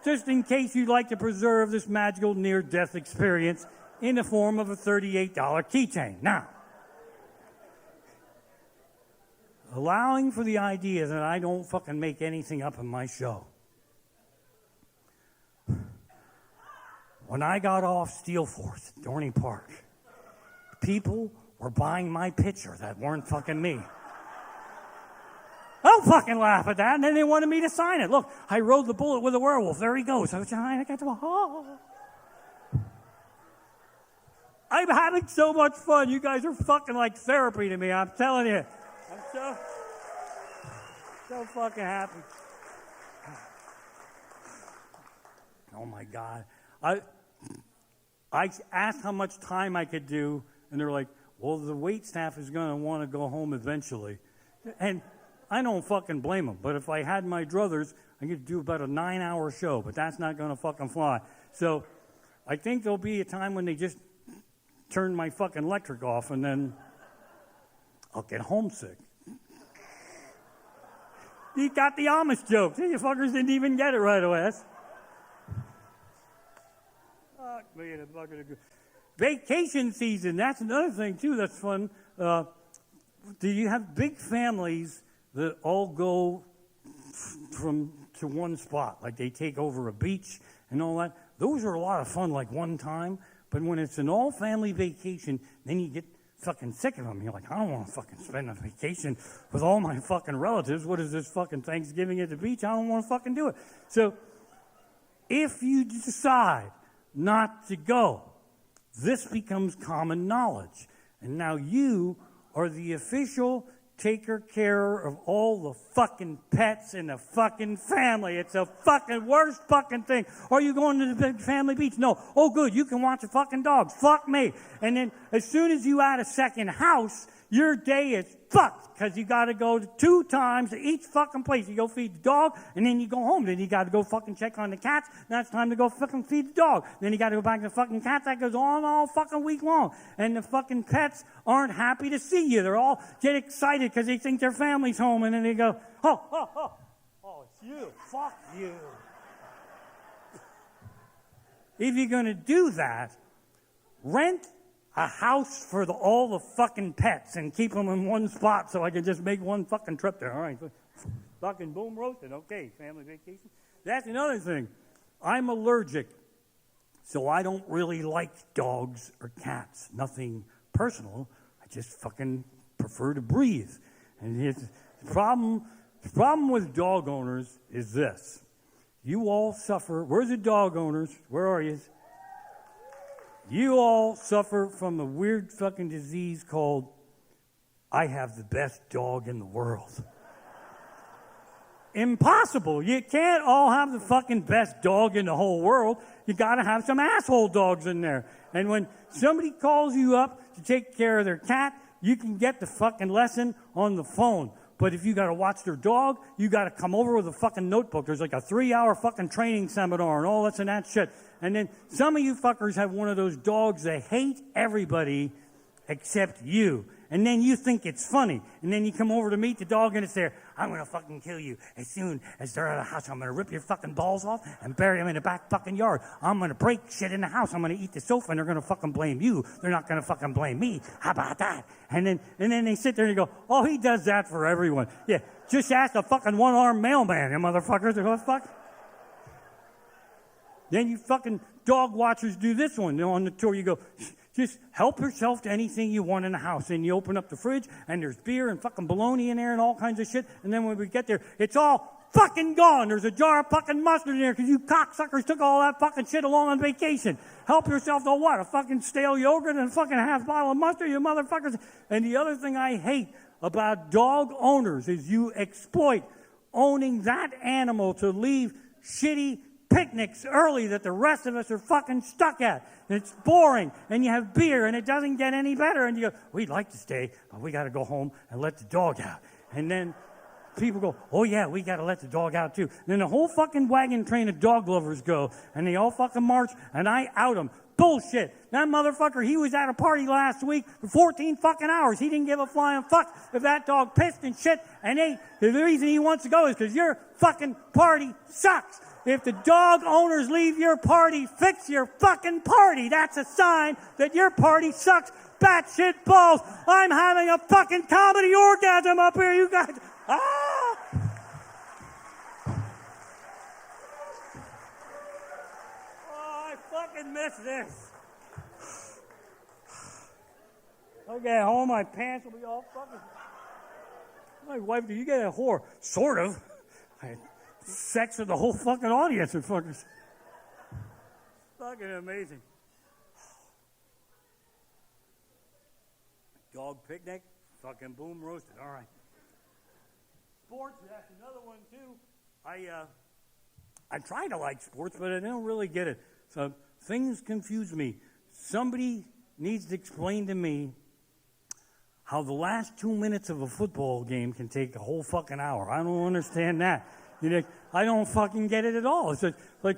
Just in case you'd like to preserve this magical near-death experience in the form of a $38 keychain. Now, allowing for the idea that I don't fucking make anything up in my show. When I got off Steel Force at Dorney Park, people were buying my picture that weren't fucking me. Don't fucking laugh at that. And then they wanted me to sign it. Look, I rode the bullet with a werewolf. There he goes. I'm having so much fun. You guys are fucking like therapy to me. I'm telling you. I'm so fucking happy. Oh, my God. I asked how much time I could do, and they're like, well, the wait staff is going to want to go home eventually. And I don't fucking blame them. But if I had my druthers, I could do about a 9-hour show, but that's not going to fucking fly. So I think there'll be a time when they just turn my fucking electric off, and then I'll get homesick. You got the Amish joke. You fuckers didn't even get it right away. That's... Vacation season, that's another thing too that's fun. Do you have big families that all go to one spot. Like they take over a beach and all that. Those are a lot of fun, like one time. But when it's an all-family vacation, then you get fucking sick of them. You're like, I don't want to fucking spend a vacation with all my fucking relatives. What is this fucking Thanksgiving at the beach? I don't want to fucking do it. So if you decide not to go, this becomes common knowledge. And now you are the official taker care of all the fucking pets in the fucking family. It's the fucking worst fucking thing. Are you going to the big family beach? No. Oh, good. You can watch the fucking dogs. Fuck me. And then as soon as you add a second house, your day is fucked because you got to go 2 times to each fucking place. You go feed the dog, and then you go home. Then you got to go fucking check on the cats. Now it's time to go fucking feed the dog. Then you got to go back to the fucking cats. That goes on all fucking week long. And the fucking pets aren't happy to see you. They're all get excited because they think their family's home, and then they go, oh, it's you. Fuck you. If you're going to do that, rent a house for all the fucking pets and keep them in one spot so I can just make one fucking trip there. All right, fucking boom roasted. Okay, family vacation. That's another thing. I'm allergic, so I don't really like dogs or cats. Nothing personal. I just fucking prefer to breathe. And the problem with dog owners is this. You all suffer. Where's the dog owners? Where are you? You all suffer from a weird fucking disease called, I have the best dog in the world. Impossible. You can't all have the fucking best dog in the whole world. You gotta have some asshole dogs in there. And when somebody calls you up to take care of their cat, you can get the fucking lesson on the phone. But if you got to watch their dog, you got to come over with a fucking notebook. There's like a 3-hour fucking training seminar and all this and that shit. And then some of you fuckers have one of those dogs that hate everybody except you. And then you think it's funny. And then you come over to meet the dog and it's there. I'm going to fucking kill you. As soon as they're out of the house, I'm going to rip your fucking balls off and bury them in the back fucking yard. I'm going to break shit in the house. I'm going to eat the sofa and they're going to fucking blame you. They're not going to fucking blame me. How about that? And then they sit there and you go, oh, he does that for everyone. Yeah, just ask the fucking one-armed mailman, you motherfuckers. What the fuck? Then you fucking dog watchers do this one. You know, on the tour, you go, just help yourself to anything you want in the house. And you open up the fridge, and there's beer and fucking bologna in there and all kinds of shit. And then when we get there, it's all fucking gone. There's a jar of fucking mustard in there because you cocksuckers took all that fucking shit along on vacation. Help yourself to what? A fucking stale yogurt and a fucking half bottle of mustard, you motherfuckers. And the other thing I hate about dog owners is you exploit owning that animal to leave shitty picnics early that the rest of us are fucking stuck at. And it's boring, and you have beer, and it doesn't get any better. And you go, we'd like to stay, but we got to go home and let the dog out. And then people go, oh yeah, we got to let the dog out too. And then the whole fucking wagon train of dog lovers go, and they all fucking march, and I out them. Bullshit. That motherfucker, he was at a party last week for 14 fucking hours. He didn't give a flying fuck if that dog pissed and shit and ate. The reason he wants to go is because your fucking party sucks. If the dog owners leave your party, fix your fucking party. That's a sign that your party sucks. Batshit balls. I'm having a fucking comedy orgasm up here, you guys. Ah! Oh, I fucking miss this. I'll get home, my pants will be all fucking... My wife, do you get a whore? Sort of. I had sex with the whole fucking audience and fuckers. Fucking amazing. Dog picnic, fucking boom roasted. All right. Sports, that's another one too. I try to like sports, but I don't really get it. So things confuse me. Somebody needs to explain to me how the last 2 minutes of a football game can take a whole fucking hour. I don't understand that. You know, I don't fucking get it at all. It's just like,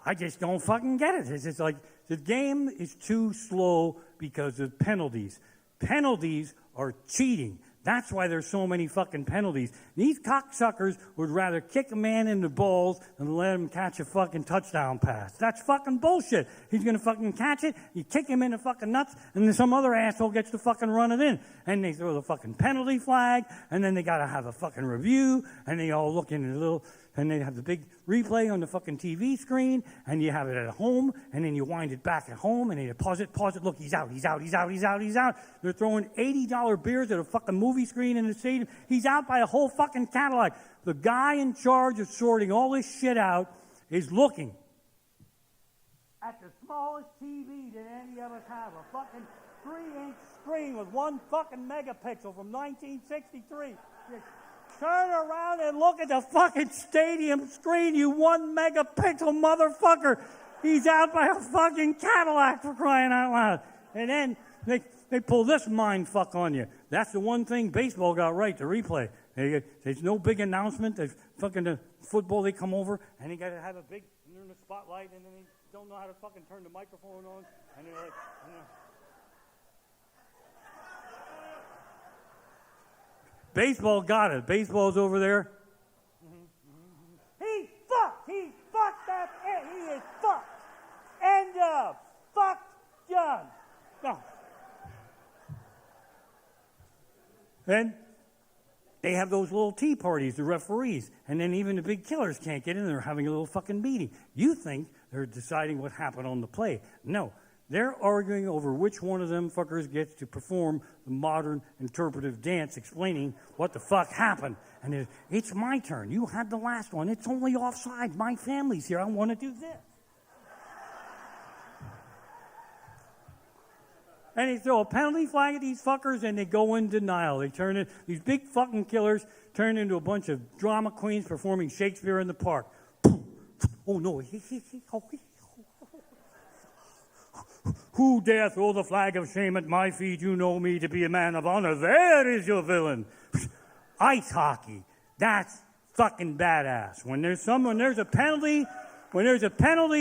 I just don't fucking get it. It's just like, the game is too slow because of penalties. Penalties are cheating. That's why there's so many fucking penalties. These cocksuckers would rather kick a man in the balls than let him catch a fucking touchdown pass. That's fucking bullshit. He's gonna fucking catch it, you kick him in the fucking nuts, and then some other asshole gets to fucking run it in. And they throw the fucking penalty flag, and then they gotta have a fucking review, and they all look in the little, and they have the big replay on the fucking TV screen, and you have it at home, and then you wind it back at home, and you pause it, look, he's out. They're throwing $80 beers at a fucking movie screen in the stadium. He's out by a whole fucking Cadillac. The guy in charge of sorting all this shit out is looking at the smallest TV that any of us have, a fucking 3-inch screen with 1 fucking megapixel from 1963. Turn around and look at the fucking stadium screen, you 1 megapixel motherfucker. He's out by a fucking Cadillac, for crying out loud. And then they pull this mind fuck on you. That's the one thing baseball got right, the replay. There's no big announcement. There's fucking the football, they come over, and they got to have a big, they're in the spotlight, and then they don't know how to fucking turn the microphone on, and they're like, Baseball got it. Baseball's over there. He fucked that. He is fucked. End of. Fucked John. No. Then they have those little tea parties, the referees, and then even the big killers can't get in there having a little fucking meeting. You think they're deciding what happened on the play. No. They're arguing over which one of them fuckers gets to perform the modern interpretive dance explaining what the fuck happened. And it's my turn. You had the last one. It's only offside. My family's here. I want to do this. And they throw a penalty flag at these fuckers and they go in denial. They turn in, these big fucking killers turn into a bunch of drama queens performing Shakespeare in the Park. Oh no. Who dare throw the flag of shame at my feet? You know me to be a man of honor. There is your villain. Ice hockey. That's fucking badass. When there's a penalty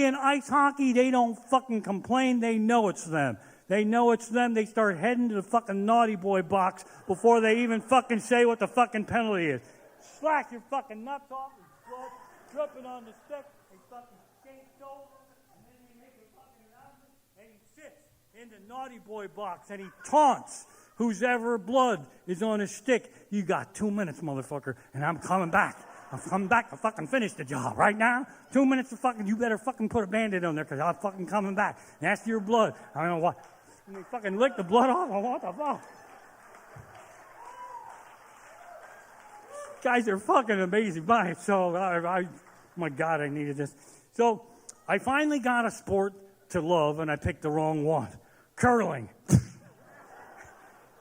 in ice hockey, they don't fucking complain. They know it's them. They know it's them. They start heading to the fucking naughty boy box before they even fucking say what the fucking penalty is. Slack your fucking nuts off and blood dripping on the stick. They fucking shake over. In the naughty boy box, and he taunts whose ever blood is on his stick. You got 2 minutes, motherfucker, and I'm coming back. I'm coming back to fucking finish the job right now. 2 minutes to fucking, you better fucking put a Band-Aid on there, because I'm fucking coming back. That's your blood. I don't know what. And they fucking lick the blood off. What the fuck? Guys are fucking amazing. So, my God, I needed this. So, I finally got a sport to love, and I picked the wrong one. Curling.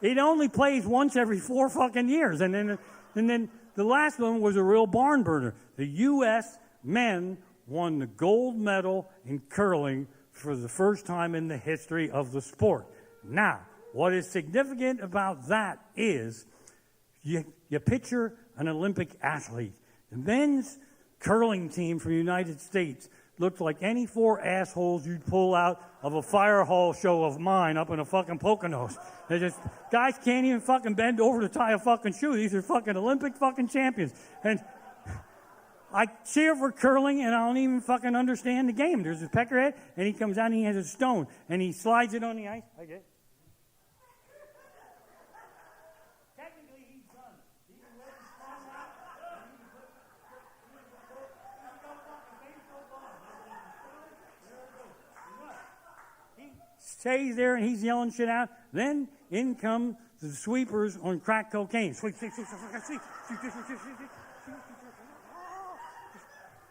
It only plays once every 4 fucking years. And then the last one was a real barn burner. The U.S. men won the gold medal in curling for the first time in the history of the sport. Now, what is significant about that is you picture an Olympic athlete. The men's curling team from the United States looked like any 4 assholes you'd pull out of a fire hall show of mine up in the fucking Poconos. They just, guys can't even fucking bend over to tie a fucking shoe. These are fucking Olympic fucking champions. And I cheer for curling, and I don't even fucking understand the game. There's a peckerhead, and he comes out and he has a stone, and he slides it on the ice. Like this. Technically, he's done. He can let his palm out, and he can put he stays there and he's yelling shit out. Then in come the sweepers on crack cocaine. Sweep.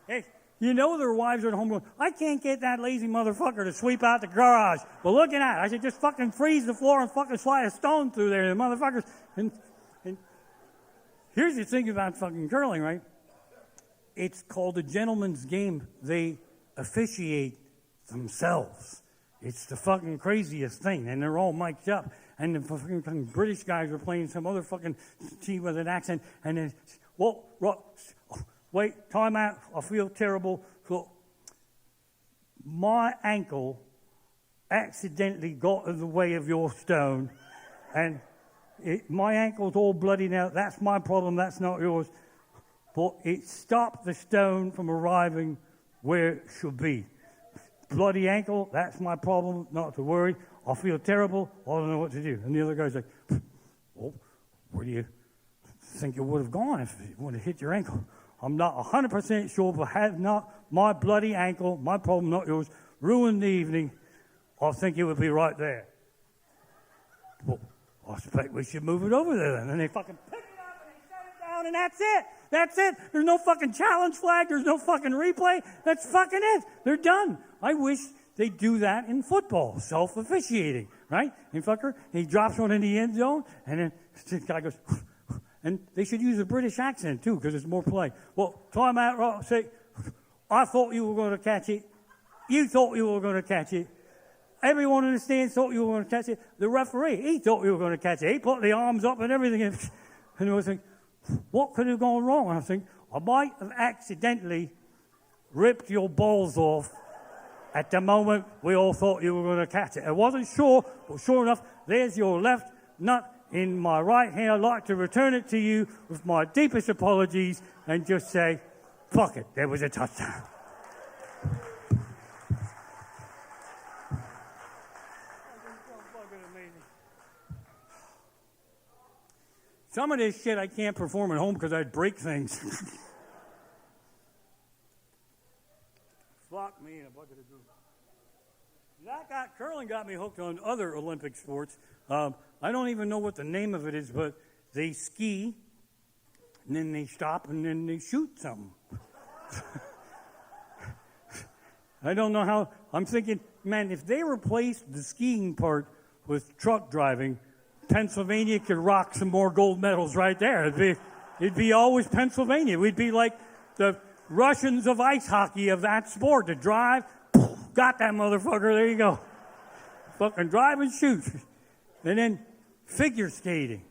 Hey, you know their wives are at home going, I can't get that lazy motherfucker to sweep out the garage. But look at that. I should just fucking freeze the floor and fucking slide a stone through there. The motherfuckers. And here's the thing about fucking curling, right? It's called a gentleman's game. They officiate themselves. It's the fucking craziest thing. And they're all mic'd up. And the fucking British guys were playing some other fucking team with an accent. And then, wait, time out. I feel terrible. So, my ankle accidentally got in the way of your stone. And My ankle's all bloody now. That's my problem. That's not yours. But it stopped the stone from arriving where it should be. Bloody ankle, that's my problem. Not to worry. I'll feel terrible. I don't know what to do. And the other guy's like, well, where do you think it would have gone if it would have hit your ankle? I'm not 100% sure, but had not my bloody ankle, my problem, not yours, ruined the evening, I think it would be right there. Well, I expect we should move it over there then. And they fucking pick it up and they shut it down, and that's it. That's it. There's no fucking challenge flag. There's no fucking replay. That's fucking it. They're done. I wish they do that in football, self-officiating, right? And fucker, he drops one in the end zone, and then the guy goes, and they should use a British accent, too, because it's more polite. Well, time out, say, I thought you were going to catch it. You thought you were going to catch it. Everyone in the stands thought you were going to catch it. The referee, he thought you were going to catch it. He put the arms up and everything. And I was thinking, what could have gone wrong? And I think, I might have accidentally ripped your balls off at the moment we all thought you were going to catch it. I wasn't sure, but sure enough, there's your left nut in my right hand. I'd like to return it to you with my deepest apologies and just say, fuck it, there was a touchdown. Some of this shit I can't perform at home because I'd break things. Fuck me in a bucket of goo. Curling got me hooked on other Olympic sports. I don't even know what the name of it is, but they ski, and then they stop, and then they shoot something. I don't know how. I'm thinking, man, if they replaced the skiing part with truck driving, Pennsylvania could rock some more gold medals right there. It'd be always Pennsylvania. We'd be like the Russians of ice hockey of that sport. To drive, got that motherfucker, there you go. Fucking drive and shoot. And then figure skating.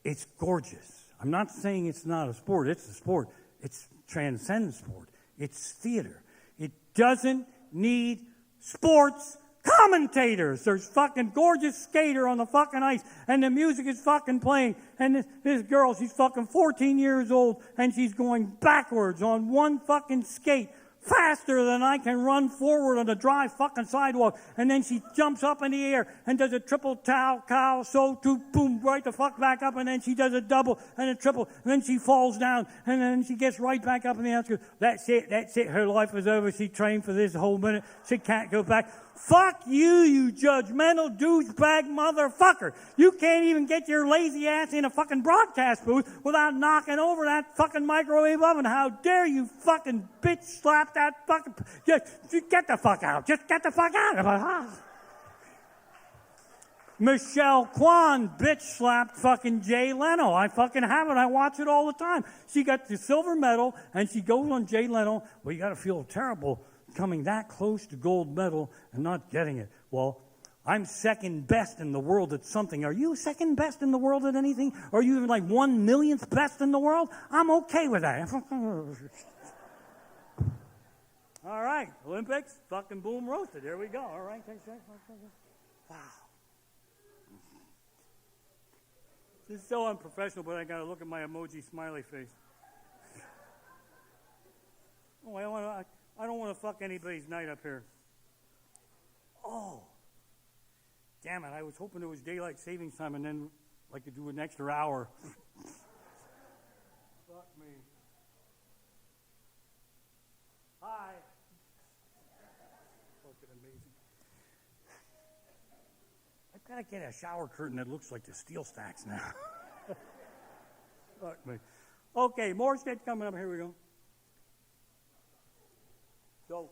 It's gorgeous. I'm not saying it's not a sport. It's a sport. It transcends sport. It's theater. It doesn't need sports commentators. There's fucking gorgeous skater on the fucking ice, and the music is fucking playing, and this girl, she's fucking 14 years old, and she's going backwards on one fucking skate faster than I can run forward on the dry fucking sidewalk, and then she jumps up in the air and does a triple cow, so to boom, right the fuck back up, and then she does a double and a triple, and then she falls down, and then she gets right back up in the air. She goes, that's it, her life is over, she trained for this whole minute, she can't go back. Fuck you, you judgmental douchebag motherfucker. You can't even get your lazy ass in a fucking broadcast booth without knocking over that fucking microwave oven. How dare you fucking bitch slap that fucking... Just get the fuck out. Just get the fuck out. Michelle Kwan bitch slapped fucking Jay Leno. I fucking have it. I watch it all the time. She got the silver medal, and she goes on Jay Leno. Well, you got to feel terrible coming that close to gold medal and not getting it. Well, I'm second best in the world at something. Are you second best in the world at anything? Are you like 1/1,000,000th best in the world? I'm okay with that. All right, Olympics, fucking boom roasted. There we go. All right. Wow. This is so unprofessional, but I got to look at my emoji smiley face. Oh, I don't want to fuck anybody's night up here. Oh. Damn it, I was hoping it was daylight savings time and then I could do an extra hour. Fuck me. Hi. Fucking amazing. I've got to get a shower curtain that looks like the SteelStacks now. Fuck me. Okay, more shit coming up. Here we go. So,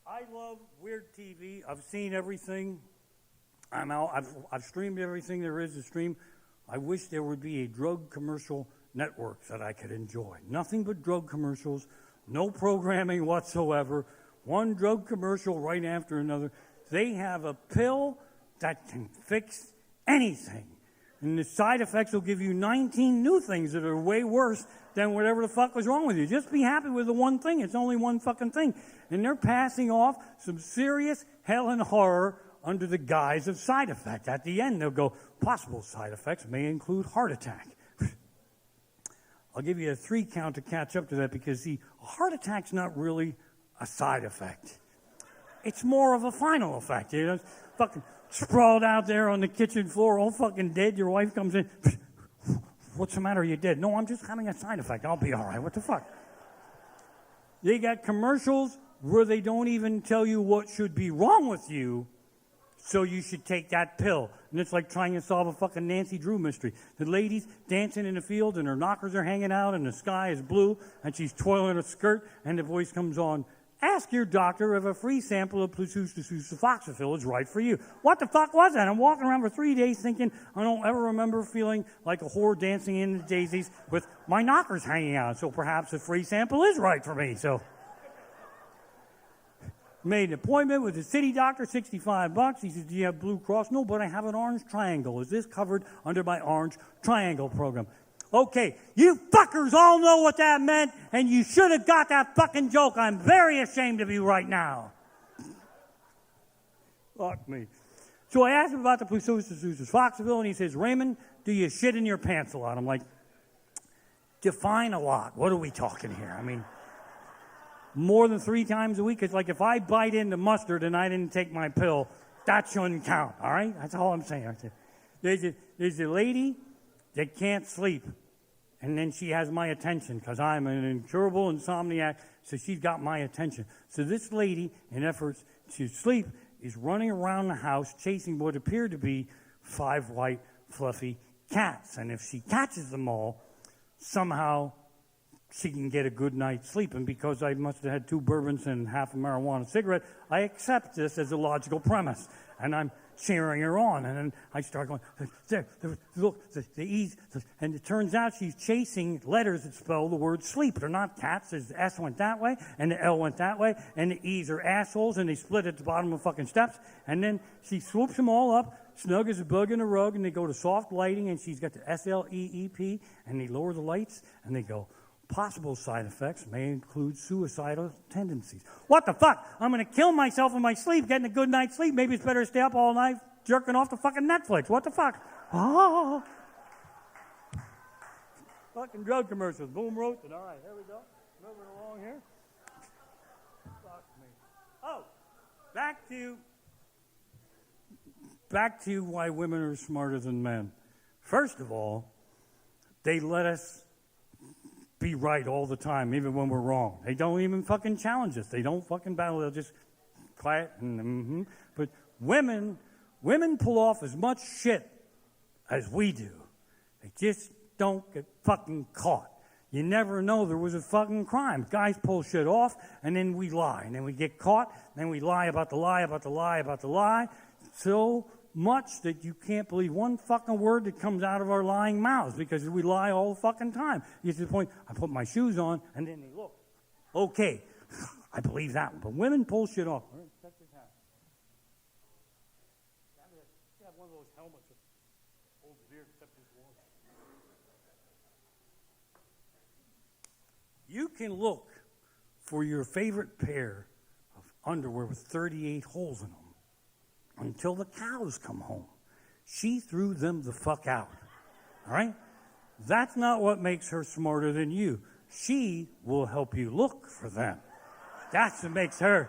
I love weird TV. I've seen everything. I'm out. I've streamed everything there is to stream. I wish there would be a drug commercial network that I could enjoy. Nothing but drug commercials, no programming whatsoever. One drug commercial right after another. They have a pill that can fix anything. And the side effects will give you 19 new things that are way worse than whatever the fuck was wrong with you. Just be happy with the one thing. It's only one fucking thing. And they're passing off some serious hell and horror under the guise of side effect. At the end, they'll go, possible side effects may include heart attack. I'll give you a 3 count to catch up to that because, see, a heart attack's not really a side effect. It's more of a final effect. You know, fucking sprawled out there on the kitchen floor, all fucking dead. Your wife comes in. What's the matter? Are you dead? No, I'm just having a side effect. I'll be all right. What the fuck? They got commercials where they don't even tell you what should be wrong with you, so you should take that pill. And it's like trying to solve a fucking Nancy Drew mystery. The lady's dancing in the field and her knockers are hanging out and the sky is blue and she's twirling her skirt and the voice comes on, ask your doctor if a free sample of flusustasulfoxafil is right for you. What the fuck was that? I'm walking around for 3 days thinking I don't ever remember feeling like a whore dancing in the daisies with my knockers hanging out. So perhaps a free sample is right for me. So made an appointment with the city doctor, $65. He says, do you have Blue Cross? No, but I have an orange triangle. Is this covered under my orange triangle program? Okay, you fuckers all know what that meant, and you should have got that fucking joke. I'm very ashamed of you right now. Fuck me. So I asked him about the flusustasulfoxafil, and he says, Raymond, do you shit in your pants a lot? I'm like, define a lot. What are we talking here? I mean, more than 3 times a week. It's like if I bite into mustard and I didn't take my pill, that shouldn't count, all right? That's all I'm saying. There's a lady that can't sleep, and then she has my attention because I'm an incurable insomniac, so she's got my attention. So this lady, in efforts to sleep, is running around the house chasing what appear to be 5 white, fluffy cats. And if she catches them all, somehow she can get a good night's sleep. And because I must have had 2 bourbons and half a marijuana cigarette, I accept this as a logical premise. And I'm cheering her on. And then I start going, look, the E's. And it turns out she's chasing letters that spell the word sleep. They're not cats. The S went that way, and the L went that way, and the E's are assholes, and they split at the bottom of fucking steps. And then she swoops them all up, snug as a bug in a rug, and they go to soft lighting, and she's got the SLEEP, and they lower the lights, and they go, possible side effects may include suicidal tendencies. What the fuck? I'm going to kill myself in my sleep, getting a good night's sleep. Maybe it's better to stay up all night jerking off to fucking Netflix. What the fuck? Oh. Fucking drug commercials. Boom, roasted. All right, here we go. Moving along here. Fuck me. Oh, back to why women are smarter than men. First of all, they let us be right all the time, even when we're wrong. They don't even fucking challenge us. They don't fucking battle. They'll just quiet and But women pull off as much shit as we do. They just don't get fucking caught. You never know there was a fucking crime. Guys pull shit off, and then we lie. And then we get caught, and then we lie about the lie, about the lie, about the lie. So much that you can't believe one fucking word that comes out of our lying mouths because we lie all the fucking time. You get to the point, I put my shoes on, and then they look. Okay, I believe that one. But women pull shit off. All right, check this out. You have one of those helmets that holds beer except this one. You can look for your favorite pair of underwear with 38 holes in them until the cows come home. She threw them the fuck out. All right? That's not what makes her smarter than you. She will help you look for them. That's what makes her.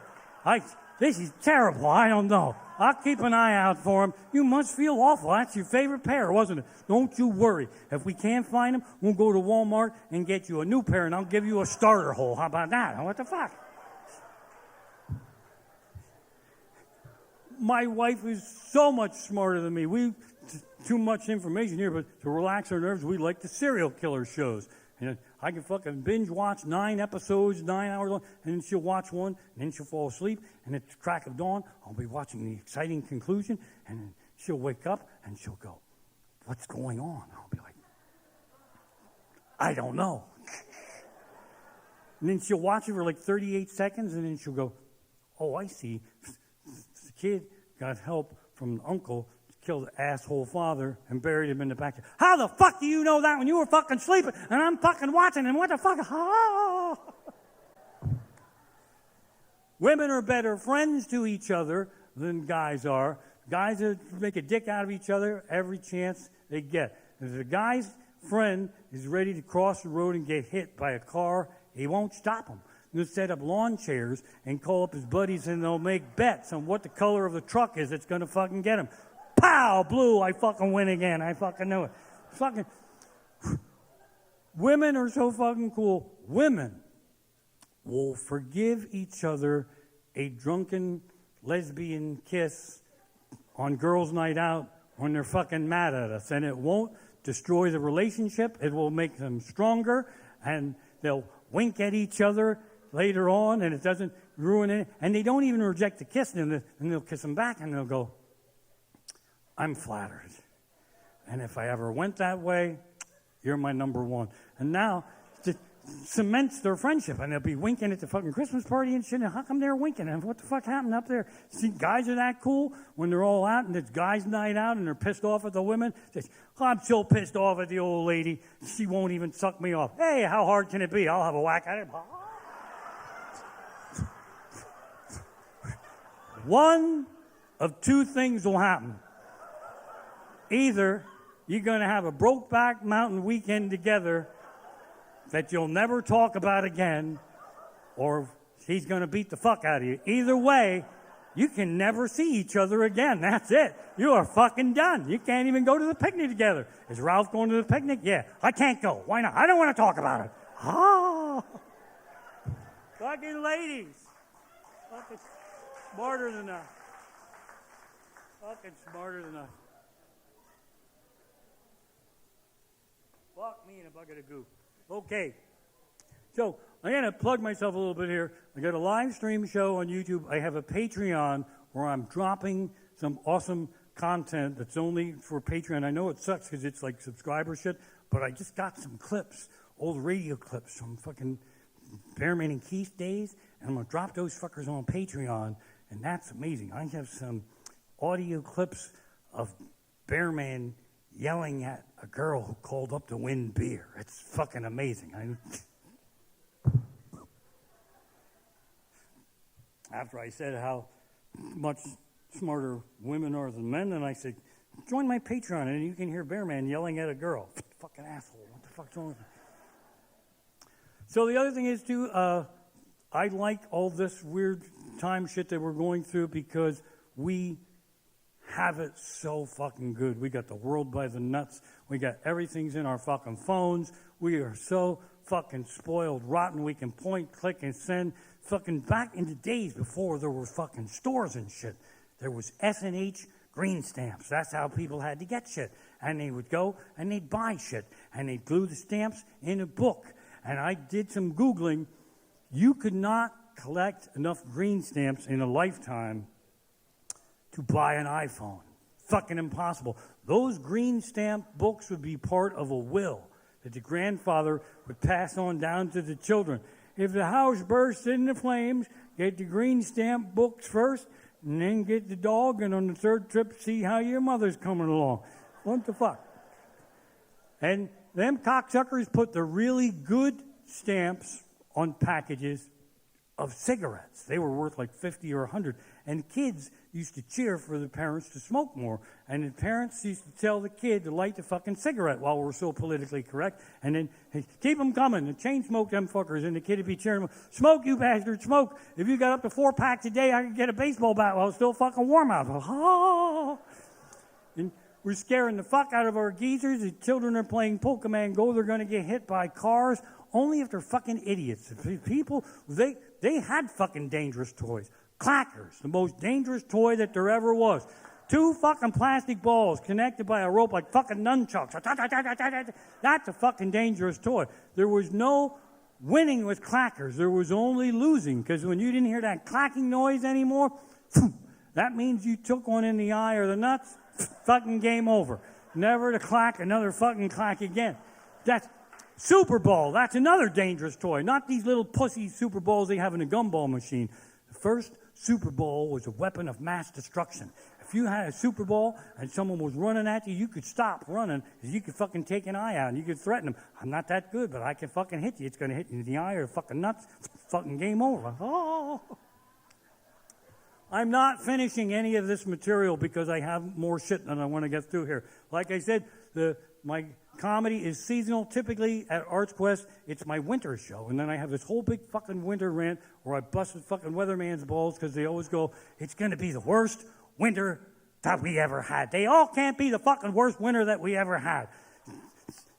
This is terrible. I don't know. I'll keep an eye out for them. You must feel awful. That's your favorite pair, wasn't it? Don't you worry. If we can't find them, we'll go to Walmart and get you a new pair, and I'll give you a starter hole. How about that? What the fuck? My wife is so much smarter than me. Too much information here, but to relax our nerves, we like the serial killer shows. And I can fucking binge watch 9 episodes, 9 hours long, and then she'll watch one, and then she'll fall asleep, and at the crack of dawn, I'll be watching the exciting conclusion, and then she'll wake up, and she'll go, what's going on? I'll be like, I don't know. And then she'll watch it for like 38 seconds, and then she'll go, oh, I see. The kid got help from an uncle to kill the asshole father and buried him in the backyard. How the fuck do you know that when you were fucking sleeping and I'm fucking watching and what the fuck? Oh. Women are better friends to each other than guys are. Guys that make a dick out of each other every chance they get. If the guy's friend is ready to cross the road and get hit by a car, he won't stop him. He'll set up lawn chairs and call up his buddies, and they'll make bets on what the color of the truck is that's going to fucking get him. Pow! Blue! I fucking win again. I fucking know it. Fucking... Women are so fucking cool. Women will forgive each other a drunken lesbian kiss on girls' night out when they're fucking mad at us. And it won't destroy the relationship. It will make them stronger. And they'll wink at each other later on, and it doesn't ruin it. And they don't even reject the kiss, and they'll kiss them back, and they'll go, I'm flattered. And if I ever went that way, you're my number one. And now, it cements their friendship, and they'll be winking at the fucking Christmas party and shit, and how come they're winking? And what the fuck happened up there? See, guys are that cool when they're all out, and it's guys' night out, and they're pissed off at the women. They say, I'm so pissed off at the old lady, she won't even suck me off. Hey, how hard can it be? I'll have a whack at it. One of two things will happen. Either you're going to have a Brokeback Mountain weekend together that you'll never talk about again, or he's going to beat the fuck out of you. Either way, you can never see each other again. That's it. You are fucking done. You can't even go to the picnic together. Is Ralph going to the picnic? Yeah. I can't go. Why not? I don't want to talk about it. Oh. Fucking ladies. Fucking smarter than us. Fucking smarter than us. Fuck me in a bucket of goo. Okay. So, I'm going to plug myself a little bit here. I got a live stream show on YouTube. I have a Patreon where I'm dropping some awesome content that's only for Patreon. I know it sucks because it's like subscriber shit, but I just got some clips, old radio clips from fucking Bearman and Keith days, and I'm going to drop those fuckers on Patreon, and that's amazing. I have some audio clips of Bearman yelling at a girl who called up to win beer. It's fucking amazing. After I said how much smarter women are than men, and I said, join my Patreon and you can hear Bearman yelling at a girl. Fucking asshole. What the fuck's wrong with you? So the other thing is, too, I like all this weird time shit that we're going through because we have it so fucking good. We got the world by the nuts. We got everything's in our fucking phones. We are so fucking spoiled rotten. We can point, click, and send. Fucking back in the days before there were fucking stores and shit, there was S&H green stamps. That's how people had to get shit. And they would go and they'd buy shit. And they'd glue the stamps in a book. And I did some Googling. You could not collect enough green stamps in a lifetime to buy an iPhone. Fucking impossible. Those green stamp books would be part of a will that the grandfather would pass on down to the children. If the house bursts into flames, get the green stamp books first, and then get the dog, and on the third trip, see how your mother's coming along. What the fuck? And them cocksuckers put the really good stamps on packages of cigarettes. They were worth like 50 or 100. And kids used to cheer for the parents to smoke more. And the parents used to tell the kid to light the fucking cigarette while we're so politically correct. And then, hey, keep them coming. And chain smoke them fuckers. And the kid would be cheering them, smoke, you bastard, smoke. If you got up to 4 packs a day, I could get a baseball bat while it's still fucking warm out. Oh. And we're scaring the fuck out of our geezers. The children are playing Pokemon Go. They're going to get hit by cars. Only if they're fucking idiots. People, they had fucking dangerous toys. Clackers, the most dangerous toy that there ever was. 2 fucking plastic balls connected by a rope like fucking nunchucks. That's a fucking dangerous toy. There was no winning with clackers. There was only losing, because when you didn't hear that clacking noise anymore, that means you took one in the eye or the nuts, fucking game over. Never to clack another fucking clack again. That's Super Ball. That's another dangerous toy. Not these little pussy Super Balls they have in a gumball machine. The first Super Ball was a weapon of mass destruction. If you had a Super Ball and someone was running at you, you could stop running because you could fucking take an eye out and you could threaten them. I'm not that good, but I can fucking hit you. It's going to hit you in the eye or the fucking nuts. Fucking game over. Oh. I'm not finishing any of this material because I have more shit than I want to get through here. Like I said, my comedy is seasonal. Typically at ArtsQuest, it's my winter show. And then I have this whole big fucking winter rant where I bust the fucking weatherman's balls because they always go, it's going to be the worst winter that we ever had. They all can't be the fucking worst winter that we ever had.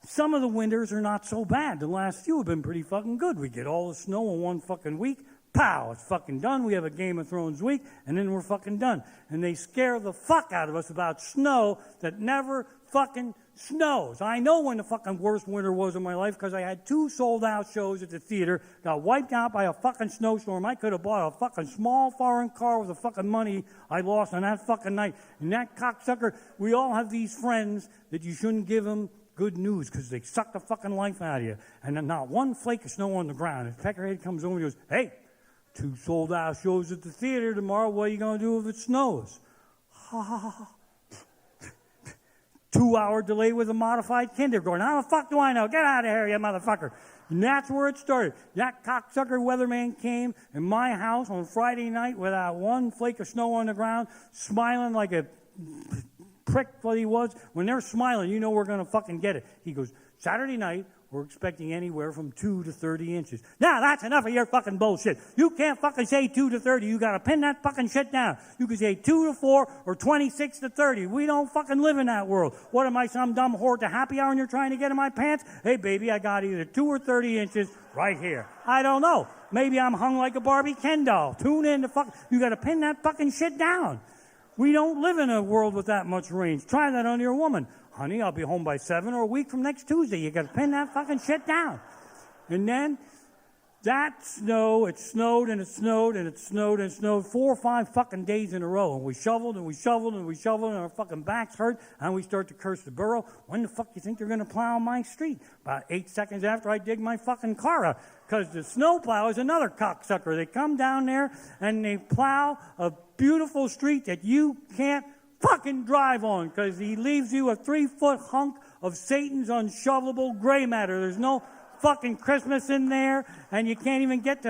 Some of the winters are not so bad. The last few have been pretty fucking good. We get all the snow in one fucking week. Pow, it's fucking done. We have a Game of Thrones week, and then we're fucking done. And they scare the fuck out of us about snow that never fucking snows. I know when the fucking worst winter was in my life because I had 2 sold-out shows at the theater, got wiped out by a fucking snowstorm. I could have bought a fucking small foreign car with the fucking money I lost on that fucking night. And that cocksucker, we all have these friends that you shouldn't give them good news because they suck the fucking life out of you. And then not one flake of snow on the ground. If Peckerhead comes over and goes, hey, 2 sold-out shows at the theater tomorrow. What are you going to do if it snows? 2-hour delay with a modified kindergarten. How the fuck do I know? Get out of here, you motherfucker. And that's where it started. That cocksucker weatherman came in my house on Friday night without one flake of snow on the ground, smiling like a prick what he was. When they're smiling, you know we're going to fucking get it. He goes, Saturday night, we're expecting anywhere from 2 to 30 inches. Now, that's enough of your fucking bullshit. You can't fucking say 2 to 30. You got to pin that fucking shit down. You can say 2 to 4 or 26 to 30. We don't fucking live in that world. What am I, some dumb whore to happy hour and you're trying to get in my pants? Hey, baby, I got either 2 or 30 inches right here. I don't know. Maybe I'm hung like a Barbie Ken doll. Tune in to fuck. You got to pin that fucking shit down. We don't live in a world with that much range. Try that on your woman. Honey, I'll be home by 7 or a week from next Tuesday. You got to pin that fucking shit down. And then that snow, it snowed and it snowed and it snowed and it snowed 4 or 5 fucking days in a row. And we shoveled and we shoveled and we shoveled and our fucking backs hurt. And we start to curse the borough. When the fuck do you think they're going to plow my street? About 8 seconds after I dig my fucking car out. Because the snowplow is another cocksucker. They come down there and they plow a beautiful street that you can't fucking drive on because he leaves you a 3-foot hunk of Satan's unshovelable gray matter. There's no fucking Christmas in there, and you can't even get to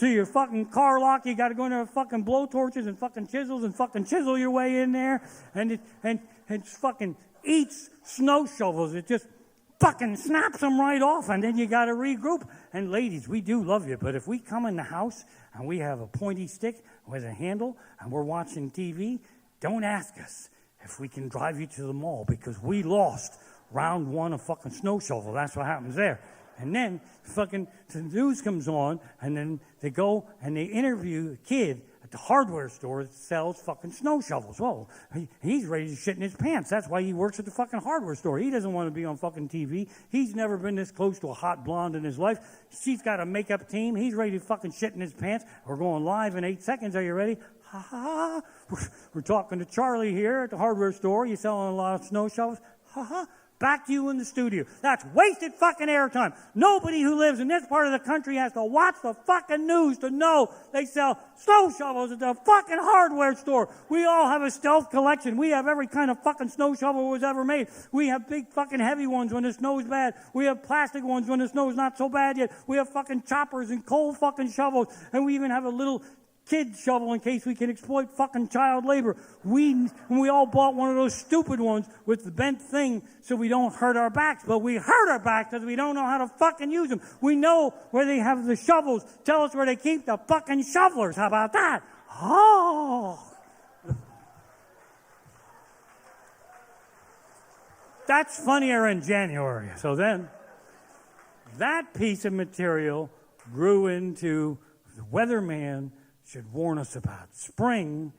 your fucking car lock. You got to go into fucking blowtorches and fucking chisels and fucking chisel your way in there, and it fucking eats snow shovels. It just fucking snaps them right off, and then you got to regroup. And ladies, we do love you, but if we come in the house and we have a pointy stick with a handle and we're watching TV, don't ask us if we can drive you to the mall because we lost round 1 of fucking snow shovel. That's what happens there. And then fucking the news comes on, and then they go and they interview a kid at the hardware store that sells fucking snow shovels. Well, he's ready to shit in his pants. That's why he works at the fucking hardware store. He doesn't want to be on fucking TV. He's never been this close to a hot blonde in his life. She's got a makeup team. He's ready to fucking shit in his pants. We're going live in 8 seconds. Are you ready? Ha ha. We're talking to Charlie here at the hardware store. You selling a lot of snow shovels? Ha ha. Back to you in the studio. That's wasted fucking airtime. Nobody who lives in this part of the country has to watch the fucking news to know they sell snow shovels at the fucking hardware store. We all have a stealth collection. We have every kind of fucking snow shovel that was ever made. We have big fucking heavy ones when the snow's bad. We have plastic ones when the snow's not so bad yet. We have fucking choppers and coal fucking shovels. And we even have a little kid shovel in case we can exploit fucking child labor. We all bought one of those stupid ones with the bent thing so we don't hurt our backs, but we hurt our backs because we don't know how to fucking use them. We know where they have the shovels. Tell us where they keep the fucking shovelers. How about that? Oh. That's funnier in January. So then that piece of material grew into the weatherman should warn us about spring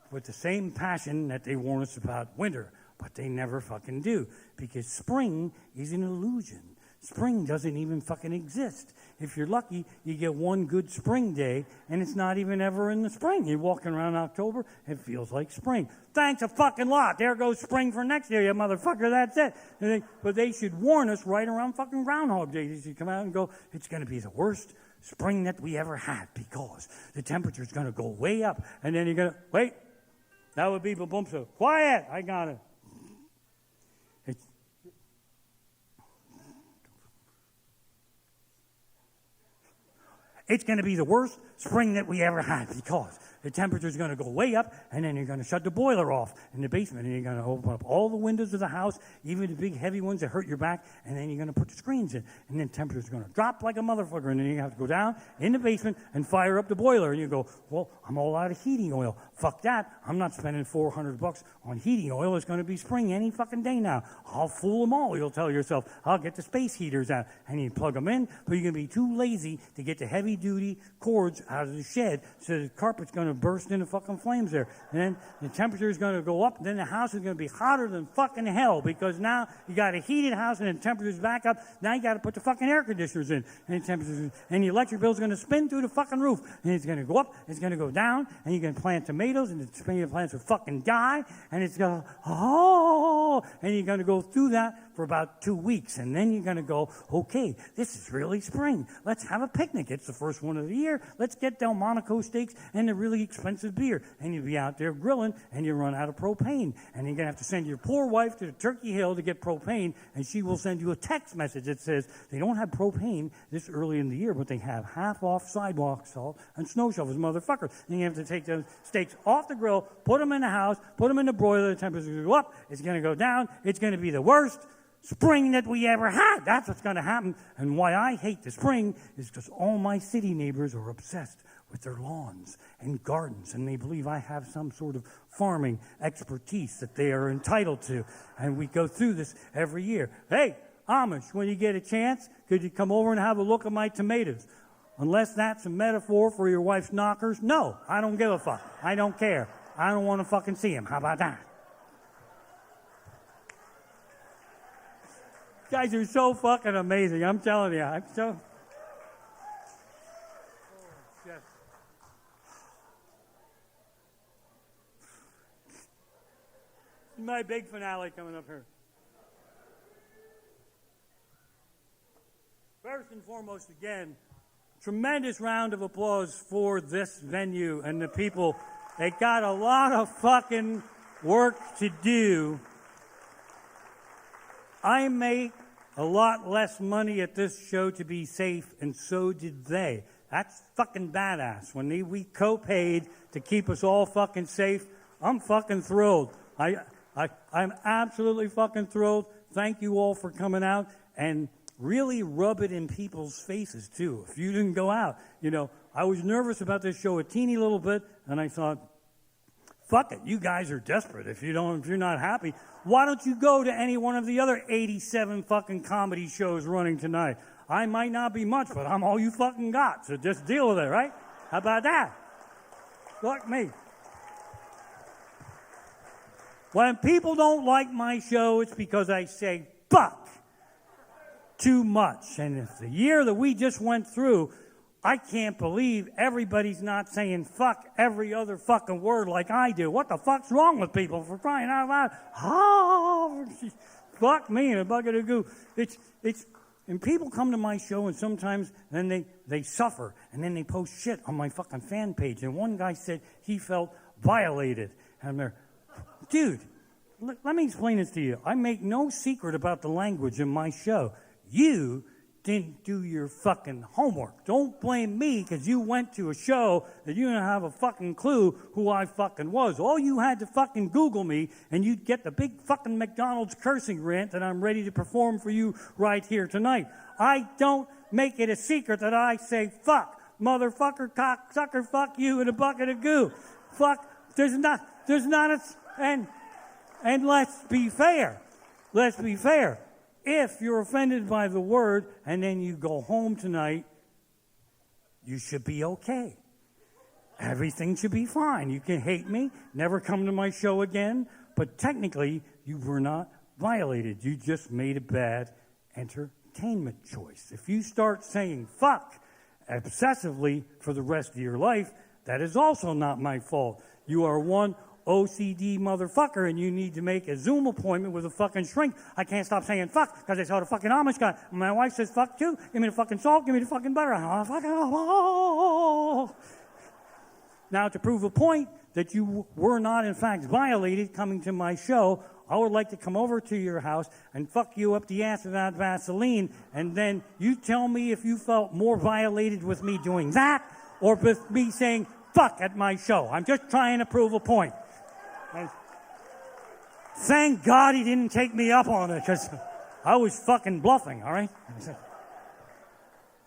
with the same passion that they warn us about winter, but they never fucking do, because spring is an illusion. Spring doesn't even fucking exist. If you're lucky, you get one good spring day, and it's not even ever in the spring. You're walking around October, it feels like spring. Thanks a fucking lot. There goes spring for next year, you motherfucker, that's it. But they should warn us right around fucking Groundhog Day. They should come out and go, it's going to be the worst spring that we ever had because the temperature's going to go way up. And then you're going to, wait, that would be boom, so quiet, I got it. It's going to be the worst spring that we ever had because the temperature's going to go way up, and then you're going to shut the boiler off in the basement, and you're going to open up all the windows of the house, even the big heavy ones that hurt your back, and then you're going to put the screens in, and then temperature's going to drop like a motherfucker, and then you have to go down in the basement and fire up the boiler, and you go, well, I'm all out of heating oil. Fuck that. I'm not spending $400 on heating oil. It's going to be spring any fucking day now. I'll fool them all, you'll tell yourself. I'll get the space heaters out, and you plug them in, but you're going to be too lazy to get the heavy-duty cords out of the shed, so the carpet's going to burst into fucking flames there. And then the temperature is going to go up, and then the house is going to be hotter than fucking hell, because now you got a heated house, and the temperature's back up. Now you got to put the fucking air conditioners in, and the electric bill's going to spin through the fucking roof, and it's going to go up, it's going to go down, and you can plant tomatoes, and the tomato plants will fucking die, and it's going to, and you're going to go through that for about 2 weeks, and then you're going to go, okay, this is really spring. Let's have a picnic. It's the first one of the year. Let's get Delmonico steaks and a really expensive beer. And you'll be out there grilling, and you run out of propane. And you're going to have to send your poor wife to the Turkey Hill to get propane, and she will send you a text message that says they don't have propane this early in the year, but they have half-off sidewalk salt and snow shovels, motherfucker. And you have to take those steaks off the grill, put them in the house, put them in the broiler, the temperature's going to go up, it's going to go down, it's going to be the worst spring that we ever had. That's what's going to happen. And why I hate the spring is because all my city neighbors are obsessed with their lawns and gardens, and they believe I have some sort of farming expertise that they are entitled to. And we go through this every year. Hey, Amish, when you get a chance, could you come over and have a look at my tomatoes? Unless that's a metaphor for your wife's knockers, no, I don't give a fuck. I don't care. I don't want to fucking see them. How about that? You guys are so fucking amazing. I'm telling you. I'm so... Yes. My big finale coming up here. First and foremost, again, tremendous round of applause for this venue and the people. They got a lot of fucking work to do. I make a lot less money at this show to be safe, and so did they. That's fucking badass. When we co-paid to keep us all fucking safe, I'm fucking thrilled. I'm absolutely fucking thrilled. Thank you all for coming out, and really rub it in people's faces, too. If you didn't go out, I was nervous about this show a teeny little bit, and I thought, fuck it, you guys are desperate. If you're not happy, why don't you go to any one of the other 87 fucking comedy shows running tonight? I might not be much, but I'm all you fucking got, so just deal with it, right? How about that? Fuck me. When people don't like my show, it's because I say fuck too much. And if the year that we just went through, I can't believe everybody's not saying fuck every other fucking word like I do. What the fuck's wrong with people, for crying out loud? Oh, fuck me in a bucket of goo. And people come to my show, and sometimes then they suffer, and then they post shit on my fucking fan page. And one guy said he felt violated. And I'm there, dude, let me explain this to you. I make no secret about the language in my show. You didn't do your fucking homework. Don't blame me because you went to a show that you didn't have a fucking clue who I fucking was. All you had to fucking Google me, and you'd get the big fucking McDonald's cursing rant that I'm ready to perform for you right here tonight. I don't make it a secret that I say fuck, motherfucker, cocksucker, fuck you in a bucket of goo. Fuck, there's not and let's be fair. Let's be fair. If you're offended by the word and then you go home tonight, you should be okay. Everything should be fine. You can hate me, never come to my show again, but technically you were not violated. You just made a bad entertainment choice. If you start saying fuck obsessively for the rest of your life, that is also not my fault. You are one OCD motherfucker, and you need to make a Zoom appointment with a fucking shrink. I can't stop saying fuck because I saw the fucking Amish guy. My wife says fuck too. Give me the fucking salt. Give me the fucking butter. Now, to prove a point that you were not, in fact, violated coming to my show, I would like to come over to your house and fuck you up the ass without Vaseline, and then you tell me if you felt more violated with me doing that or with me saying fuck at my show. I'm just trying to prove a point. And thank God he didn't take me up on it, because I was fucking bluffing, all right?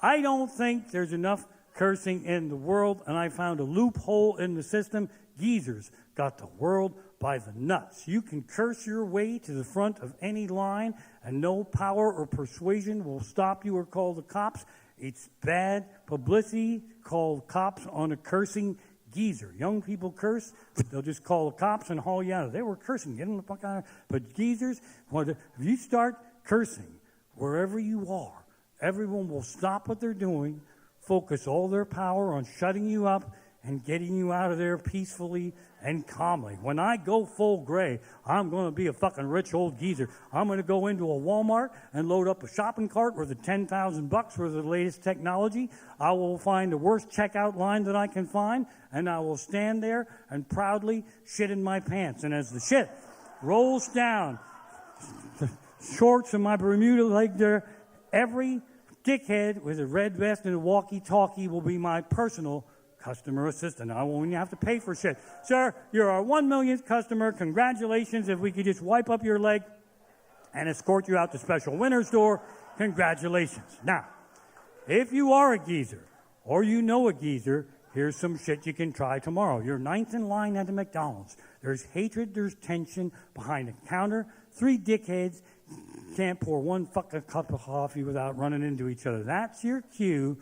I don't think there's enough cursing in the world, and I found a loophole in the system. Geezers got the world by the nuts. You can curse your way to the front of any line, and no power or persuasion will stop you or call the cops. It's bad publicity. Call cops on a cursing geezer. Young people curse, they'll just call the cops and haul you out. They were cursing, get them the fuck out. But geezers, if you start cursing wherever you are, everyone will stop what they're doing, focus all their power on shutting you up and getting you out of there peacefully and calmly. When I go full gray, I'm going to be a fucking rich old geezer. I'm going to go into a Walmart and load up a shopping cart worth of $10,000 for the latest technology. I will find the worst checkout line that I can find, and I will stand there and proudly shit in my pants. And as the shit rolls down, the shorts and my Bermuda leg there, every dickhead with a red vest and a walkie-talkie will be my personal customer assistant. I won't even have to pay for shit. Sir, you're our 1 millionth customer. Congratulations. If we could just wipe up your leg and escort you out to Special Winter Store, congratulations. Now, if you are a geezer or you know a geezer, here's some shit you can try tomorrow. You're ninth in line at the McDonald's. There's hatred, there's tension behind the counter. 3 dickheads can't pour one fucking cup of coffee without running into each other. That's your cue.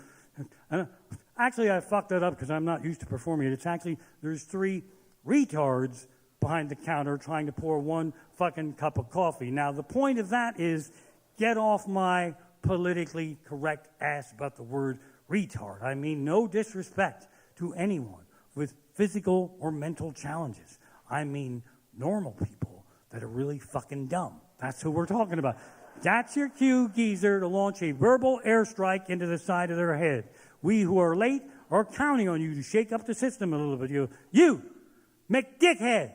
Actually, I fucked that up because I'm not used to performing it. It's actually, there's 3 retards behind the counter trying to pour one fucking cup of coffee. Now, the point of that is, get off my politically correct ass about the word retard. I mean, no disrespect to anyone with physical or mental challenges. I mean, normal people that are really fucking dumb. That's who we're talking about. That's your cue, geezer, to launch a verbal airstrike into the side of their head. We who are late are counting on you to shake up the system a little bit. You McDickhead.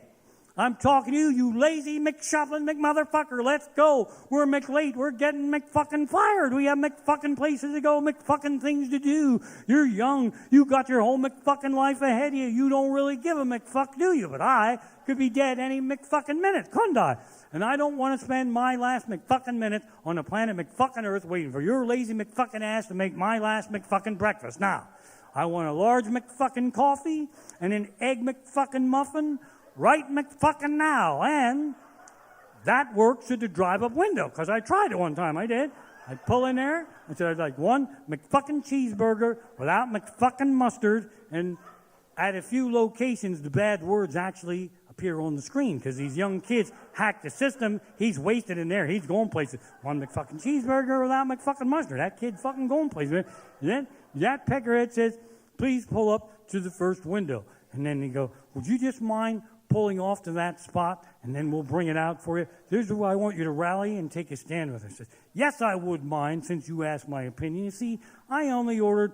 I'm talking to you, you lazy McShufflin McMotherfucker. Let's go. We're McLate. We're getting McFucking fired. We have McFucking places to go, McFucking things to do. You're young. You got your whole McFucking life ahead of you. You don't really give a McFuck, do you? But I could be dead any McFucking minute, couldn't I? And I don't want to spend my last McFucking minute on the planet McFucking Earth waiting for your lazy McFucking ass to make my last McFucking breakfast. Now, I want a large McFucking coffee and an egg McFucking muffin right McFucking now. And that works at the drive-up window, because I tried it one time. I did. I'd pull in there and said I'd like one McFucking cheeseburger without McFucking mustard. And at a few locations, the bad words actually appear on the screen because these young kids hack the system. He's wasted in there. He's going places. One McFucking cheeseburger without McFucking mustard. That kid's fucking going places. And then that peckerhead says, please pull up to the first window. And then they go, would you just mind pulling off to that spot, and then we'll bring it out for you. Here's where I want you to rally and take a stand with us. Yes, I would mind, since you asked my opinion. You see, I only ordered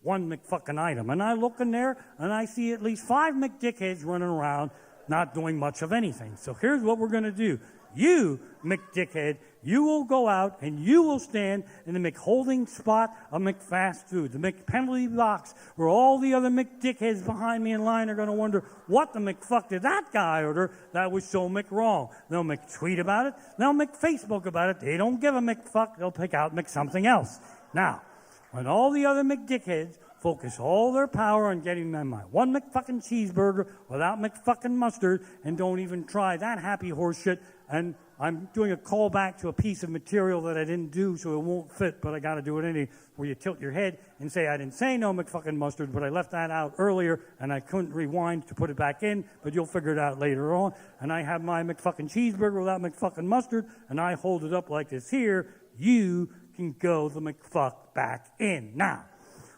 one McFucking item, and I look in there, and I see at least 5 McDickheads running around not doing much of anything. So here's what we're going to do. You, McDickhead, you will go out and you will stand in the McHolding spot of McFast Food, the McPenalty box, where all the other McDickheads behind me in line are going to wonder, what the McFuck did that guy order that was so McWrong? They'll McTweet about it. They'll McFacebook about it. They don't give a McFuck. They'll pick out McSomething else. Now, when all the other McDickheads focus all their power on getting them my one McFucking cheeseburger without McFucking mustard and don't even try that happy horse shit, and I'm doing a callback to a piece of material that I didn't do, so it won't fit, but I got to do it anyway, where you tilt your head and say, I didn't say no McFucking mustard, but I left that out earlier, and I couldn't rewind to put it back in, but you'll figure it out later on. And I have my McFucking cheeseburger without McFucking mustard, and I hold it up like this here. You can go the McFuck back in. Now,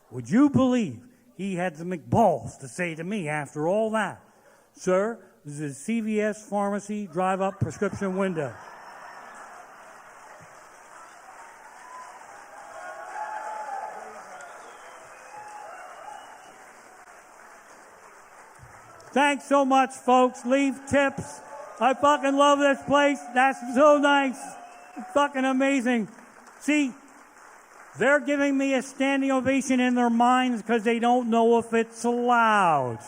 would you believe he had the McBalls to say to me after all that, sir, this is a CVS pharmacy drive-up prescription window. Thanks so much, folks. Leave tips. I fucking love this place. That's so nice. Fucking amazing. See, They're giving me a standing ovation in their minds because they don't know if it's allowed.